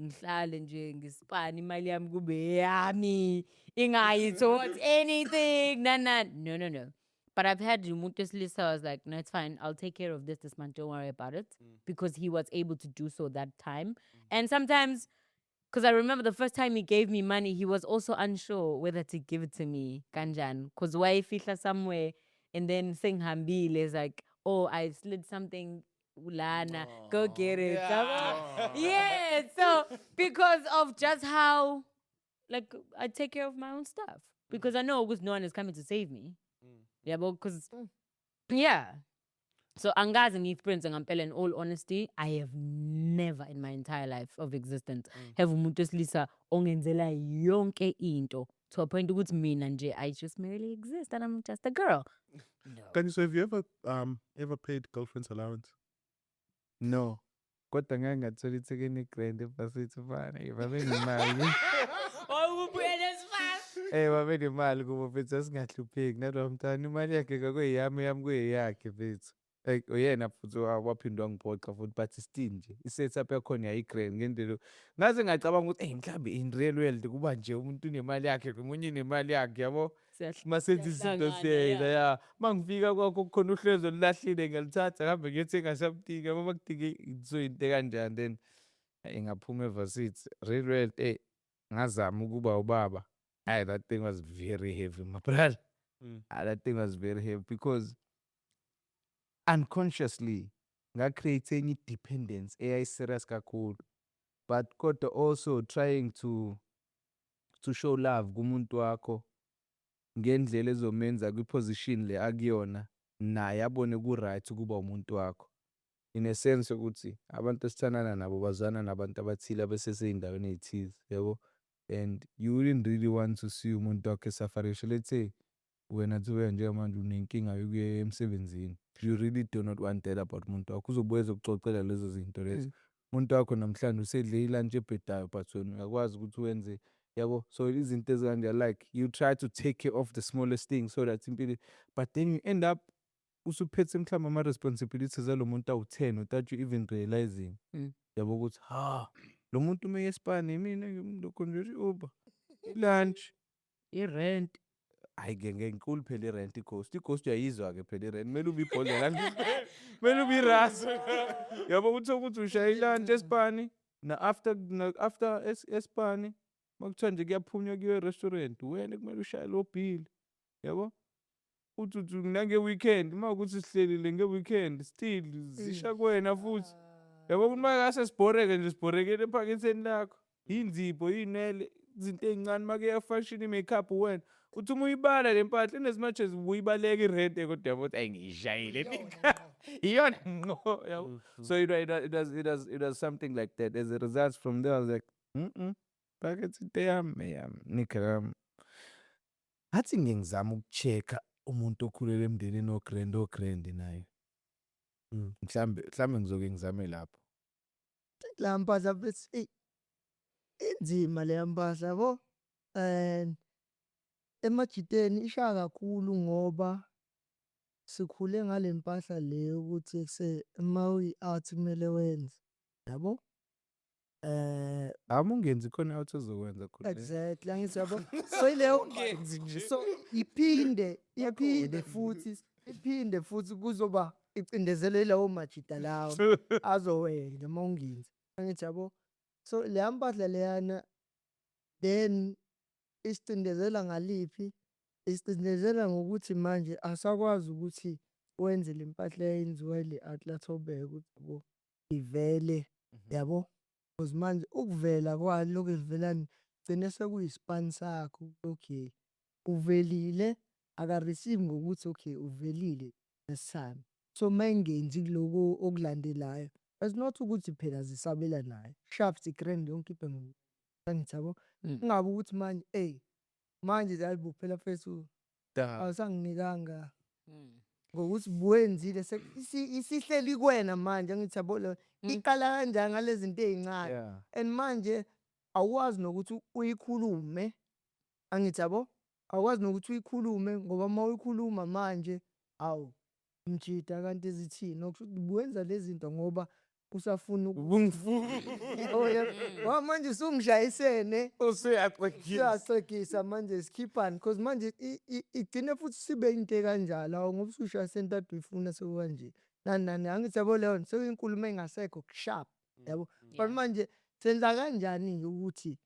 ngihlale nje ngispani imali yami kube yami ingayi towards anything. No. But I've had umuntu wesilisa I was like, no, it's fine. I'll take care of this month. Don't worry about it. Because he was able to do so that time. And sometimes Because I remember the first time he gave me money, he was also unsure whether to give it to me, kanjan. Because why fihla somewhere and then sing hambile is like, oh, I slid something, ulana, go get it. Yeah, so because of just how, like, I take care of my own stuff. Because I know no one is coming to save me. Yeah, but because, yeah. So angazi ngi-experience ngempela, in all honesty, I have never in my entire life of existence have umuntu wesilisa ongenzela yonke into to a point ukuthi mina nje I just merely exist and I'm just a girl. Can you say, have you ever paid girlfriend's allowance? No. Kodwa ngake ngathola i-10 grand ebhasithi mfana. Babe nemali. Babe nemali kubo mfethu asingahlupheki. Nalo mntana imali yakhe kwakuyiyami, yami kuyeyakhe mfethu. Like uyena futhi waphindwa ngiphoxa futhi but still nje i-setup yakhona yayi-grand ngendlela ngaze ngacabanga ukuthi mhlawumbe in real world kuba nje umuntu unemali yakhe nomunye unemali yakhe yabo masenza izinto siyena ya mangifika kwakho kukhona uhlezo lilahlile ngalithatha ngihambe ngiyothenga something yabo bakudinge so into kanjani then ngaphuma evarsity real world ngazama ukuba ubaba. That thing was very heavy my brother. That thing was very heavy because unconsciously nga-create enye dependence eyayi-serious kakhulu but kodwa also trying to show love kumuntu wakho ngendlela ezomenza kwi-position le akuyona naye abone ku-right ukuba umuntu wakho in a sense ukuthi abantu esithandana nabo bazwana nabantu abathile abesesey'ndaweni ey'thize yabo and you wouldn't really want to see umuntu wakho esafarisha. Let's say wena thiwe njengamanje unenkinga yokuya emsebenzini, you really do not want that about umuntu wakho. Uzobuye ezokuxoxela lezo zinto lezo. Umuntu wakho namhlanje usedle ilunch ebhedayo but wena uyakwazi ukuthi wenze yabo. So izinto ezikanje like you try to take care of the smallest things so that impilo, but then you end up usuphethe mhlawumbe ama-responsibilities alo muntu awu-10 without you even realizing yabo ukuthi lo muntu uma yesipani mina ngimlokho nje i-Uber i-lunch I-rent. Hayi ke ngenkulu phela i-rent i-ghost uyayizwa-ke phela i-rent kumele ube ibhodlela kumele ube irasi yabo ukuthi ushaya ilunch esipani after esipani makuthiwa nje kuyaphunywa kuyiwe e-restaurant wena kumele ushaye lo bill yabo uthi nange-weekend uma ukuthi sihlelile nge-weekend still zisha kuwena futhi yabo ukuthi makase sibhoreke nje sibhorekele ephaketheni lakho yinzipho yinele izinto ey'ncane make yafashion i-makeup wena uthi uma uyibala le mpahla in as much as uyibaleka irente kodwa yabo ukuthi ngiyishayile iyona ngqo yabo. So it was something like that. As a result from there I was like phakethe into yami nikha ngathi ngiyengizama ukucheck-a umuntu okhulele emndenini ogrand naye mhlambe ngizoke ngizame lapho la mpahla bethi inzima le mpahla yabo and emajiteni ishaya kakhulu ngoba sikhule ngale mpahla le ukuthi uma uyi-out kumele wenze yabo ungenzi khona out ezokwenza khona exactly angithi yabo so ileyo nje so iphinde futhi kuzoba icindezele lawo majita lawo azowenza uma ungenzi angithi yabo so le mpahla leyana then isicindezela ngaliphi isicindezela ngokuthi manje asakwazi ukuthi wenze le mpahla eyenziwa ile outlet obeka ukuthi yabo ivele yabo because manje ukuvela kwalo lokho ivelani gcine sekuyispan sakho okay uvelile aka-receive ngokuthi okay uvelile this time so mayingenzi kuloko okulandelayo it's not ukuthi phela zisabela naye shaft grand yonke ipe ngithi yabo ingabe ukuthi manje zalibu phela fethu awusanginikanga ngokuthi buwenzile isihleli kwena manje ngithi yabo lo iqala kanjani ngalezi zinto ezincane and manje awukwazi nokuthi uyikhulume angithi yabo awukwazi nokuthi uyikhulume ngoba uma uyikhuluma manje mjida kanti ezithini nokusho ukuthi buwenza lezi zinto ngoba usafuna manje usungishayisene usuyaqekisa manje sikhiphani because manje igcine futhi sibe into kanjalo ngoba usushayisene tatu uyifuna sekanje nani angithi yabo leyo sekuyinkulumo engasekho kushap yabo but manje senza kanjani ukuthi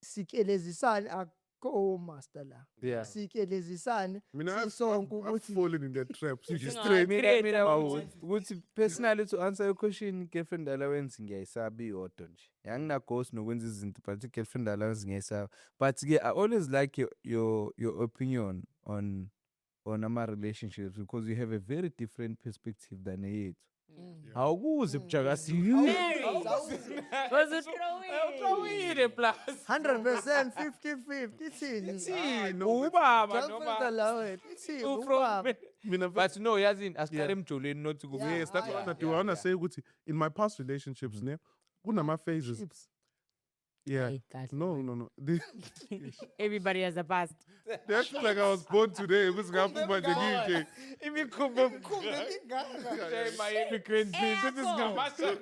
sikelezisane akho master la Yeah. sikelezisane Mina, I've sisonke ukuthi fallen in that trap. So you Singa- straight. Mina- ukuthi personally to answer your question, girlfriend allowance ngiyayisaba iyodwa nje. Angina-ghost nokwenza izinto, but i-girlfriend allowance ngiyayisaba. But I always like your opinion on ama-relationships because you have a very different perspective than eyethu. Awukuze bujakasi. Mary, was it Utrawile plus. 100% 50-50 ithini Ithini ubaba girlfriend noma allowance ithini ufrom ubaba Mina, but no yazini asiqale emjolweni not to go. Yeah. yes, that's Ah, what I yeah, do. I wanna say, ukuthi, in my past relationships, ne, kunama phases. Chips. Yeah. Hey, guys. No. Everybody has a past. They actually like I was born today. Ukuthi ngaphuma nje ngiyinje. Imikhumbi Ngaka. my immigrant please. This is ngamashana.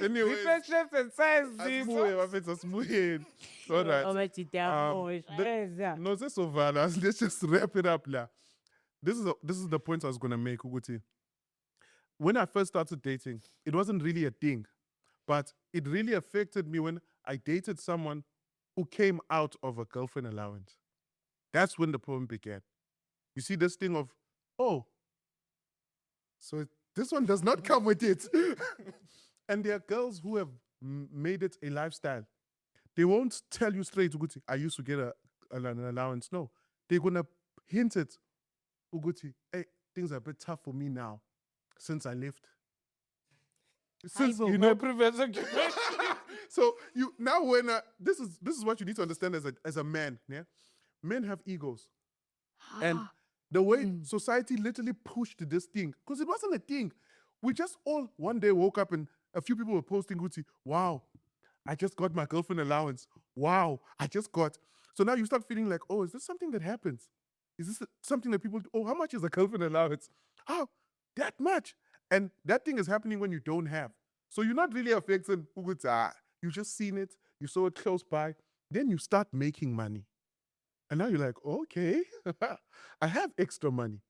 Anyway, Different shapes and sizes. asibuye bafethu asibuye. All right. No, this so bad. Let's just wrap it up la. This is the point I was gonna make, ukuthi. When I first started dating, it wasn't really a thing, but it really affected me when I dated someone who came out of a girlfriend allowance. That's when the problem began. You see this thing of, oh, so this one does not come with it. And there are girls who have made it a lifestyle. They won't tell you straight, Uguti, I used to get an allowance. No, they're going to hint it, Uguti, hey, things are a bit tough for me now since I left. Since, you know, Professor. so you now when this is what you need to understand as a man. Yeah, men have egos, and the way society literally pushed this thing because it wasn't a thing. We just all one day woke up and a few people were posting, Gucci, wow, I just got my girlfriend allowance. Wow, I just got. So now you start feeling like, oh, is this something that happens? Is this something that people do? Oh, how much is a girlfriend allowance? How? That much. And that thing is happening when you don't have. So you're not really affected. You just seen it. You saw it close by. Then you start making money. And now you're like, okay, I have extra money.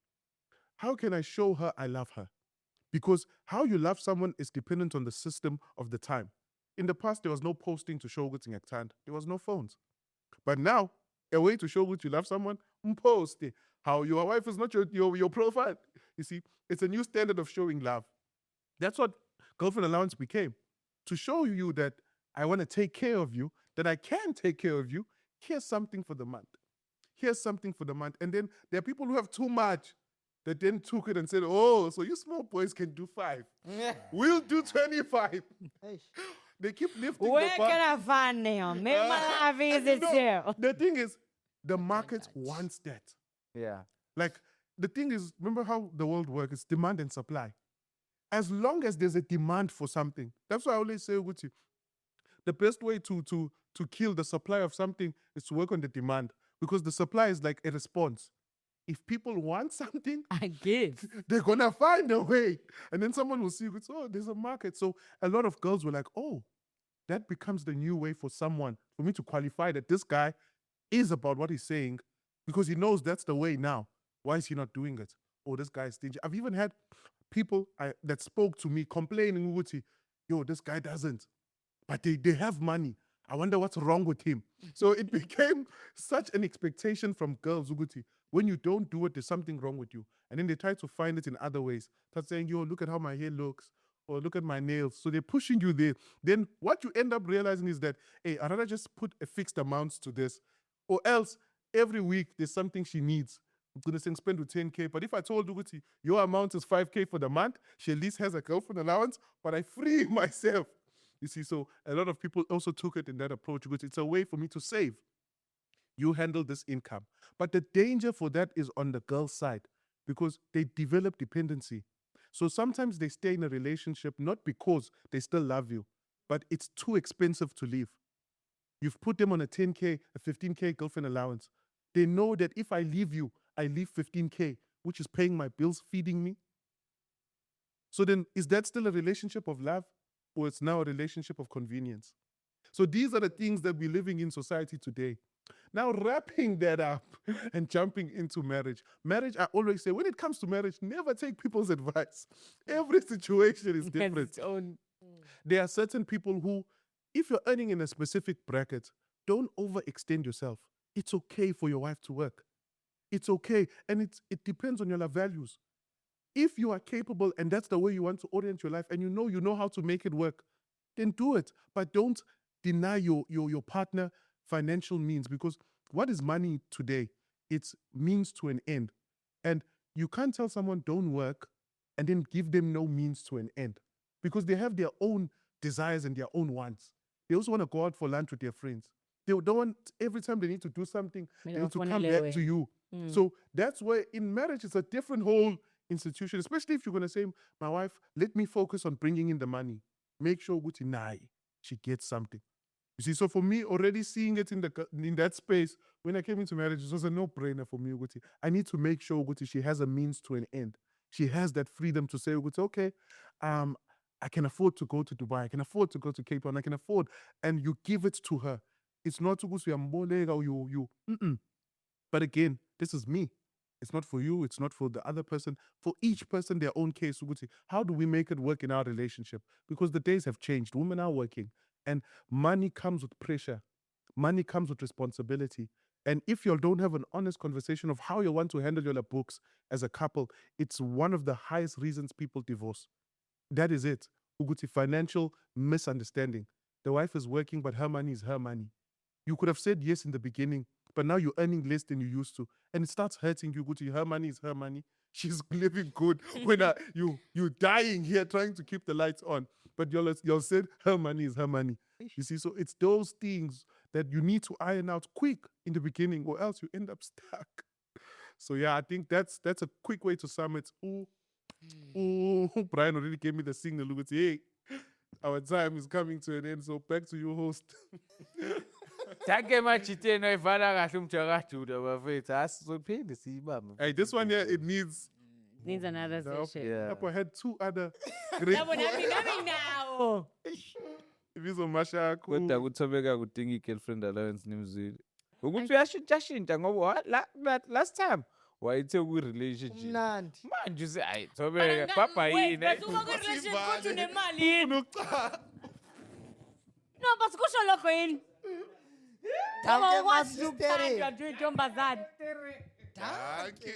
How can I show her I love her? Because how you love someone is dependent on the system of the time. In the past, there was no posting to show good at hand. There was no phones. But now, a way to show that you love someone, post it. How your wife is not your profile. You see, it's a new standard of showing love. That's what girlfriend allowance became. To show you that I want to take care of you, that I can take care of you. Here's something for the month. Here's something for the month. And then there are people who have too much that then took it and said, oh, so you small boys can do 5. We'll do 25. Eish. They keep lifting Where the bar. can I find them? Make my life easy too. The thing is, the market wants that. Yeah. Like, the thing is, remember how the world works? It's demand and supply. As long as there's a demand for something, that's why I always say, Uguti, the best way to kill the supply of something is to work on the demand, because the supply is like a response. If people want something, I give. they're gonna find a way. And then someone will see, oh, there's a market. So a lot of girls were like, oh, that becomes the new way for me to qualify that this guy is about what he's saying, because he knows that's the way now. Why is he not doing it? Oh, this guy is stingy. I've even had people that spoke to me complaining, Uguti, yo, this guy doesn't. But they have money. I wonder what's wrong with him. So it became such an expectation from girls, Uguti. When you don't do it, there's something wrong with you. And then they try to find it in other ways. Start saying, yo, look at how my hair looks, or look at my nails. So they're pushing you there. Then what you end up realizing is that, hey, I'd rather just put a fixed amount to this. Or else, every week, there's something she needs. I'm going to spend with 10K. But if I told Uguti, your amount is 5K for the month, she at least has a girlfriend allowance, but I free myself. You see, so a lot of people also took it in that approach, because it's a way for me to save. You handle this income. But the danger for that is on the girl's side, because they develop dependency. So sometimes they stay in a relationship not because they still love you, but it's too expensive to leave. You've put them on a 10K, a 15K girlfriend allowance. They know that if I leave you, I leave 15K, which is paying my bills, feeding me. So then, is that still a relationship of love, or it's now a relationship of convenience? So these are the things that we're living in society today. Now, wrapping that up and jumping into marriage. Marriage, I always say, when it comes to marriage, never take people's advice. Every situation is Has different. its own. There are certain people who, if you're earning in a specific bracket, don't overextend yourself. It's okay for your wife to work. It's okay. And it depends on your values. If you are capable and that's the way you want to orient your life and you know how to make it work, then do it. But don't deny your partner financial means, because what is money today? It's means to an end. And you can't tell someone don't work and then give them no means to an end, because they have their own desires and their own wants. They also want to go out for lunch with their friends. They don't want every time they need to do something, they need to come back to you. So that's where in marriage it's a different whole institution, especially if you're going to say, my wife, let me focus on bringing in the money. Make sure Guti Nai, she gets something. You see, so for me, already seeing it in that space, when I came into marriage, it was a no-brainer for me, Guti. I need to make sure Guti, she has a means to an end. She has that freedom to say, Guti, okay, I can afford to go to Dubai, I can afford to go to Cape Town, I can afford, and you give it to her. It's not Guti, you. But again, this is me. It's not for you. It's not for the other person. For each person, their own case. How do we make it work in our relationship? Because the days have changed. Women are working. And money comes with pressure. Money comes with responsibility. And if you don't have an honest conversation of how you want to handle your books as a couple, it's one of the highest reasons people divorce. That is it. Financial misunderstanding. The wife is working, but her money is her money. You could have said yes in the beginning, but now you're earning less than you used to. And it starts hurting you. Her money is her money. She's living good. When you're dying here trying to keep the lights on. But you'll said her money is her money. You see, so it's those things that you need to iron out quick in the beginning, or else you end up stuck. So yeah, I think that's a quick way to sum it. Brian already gave me the signal. Look, hey, our time is coming to an end. So back to you, host. Take machite no ifana kahle umjakajuda bafethu asizophinde siyibambe. Hey, this one here, it needs another session. Yeah. I had two other great now. ibizomasha Kodwa kakhulu. kuthobeka kudinga i-girlfriend allowance nimzwile. Ukuthi uyashintsha ngoba last time wayethe ku-relationship. Mnandi. Manje uze hayi thobeka papa yini. No, but kusho lokho yini? Danke, Ngoba ukwazi Master Terry. ukuthandwa nje intombazane. Danke.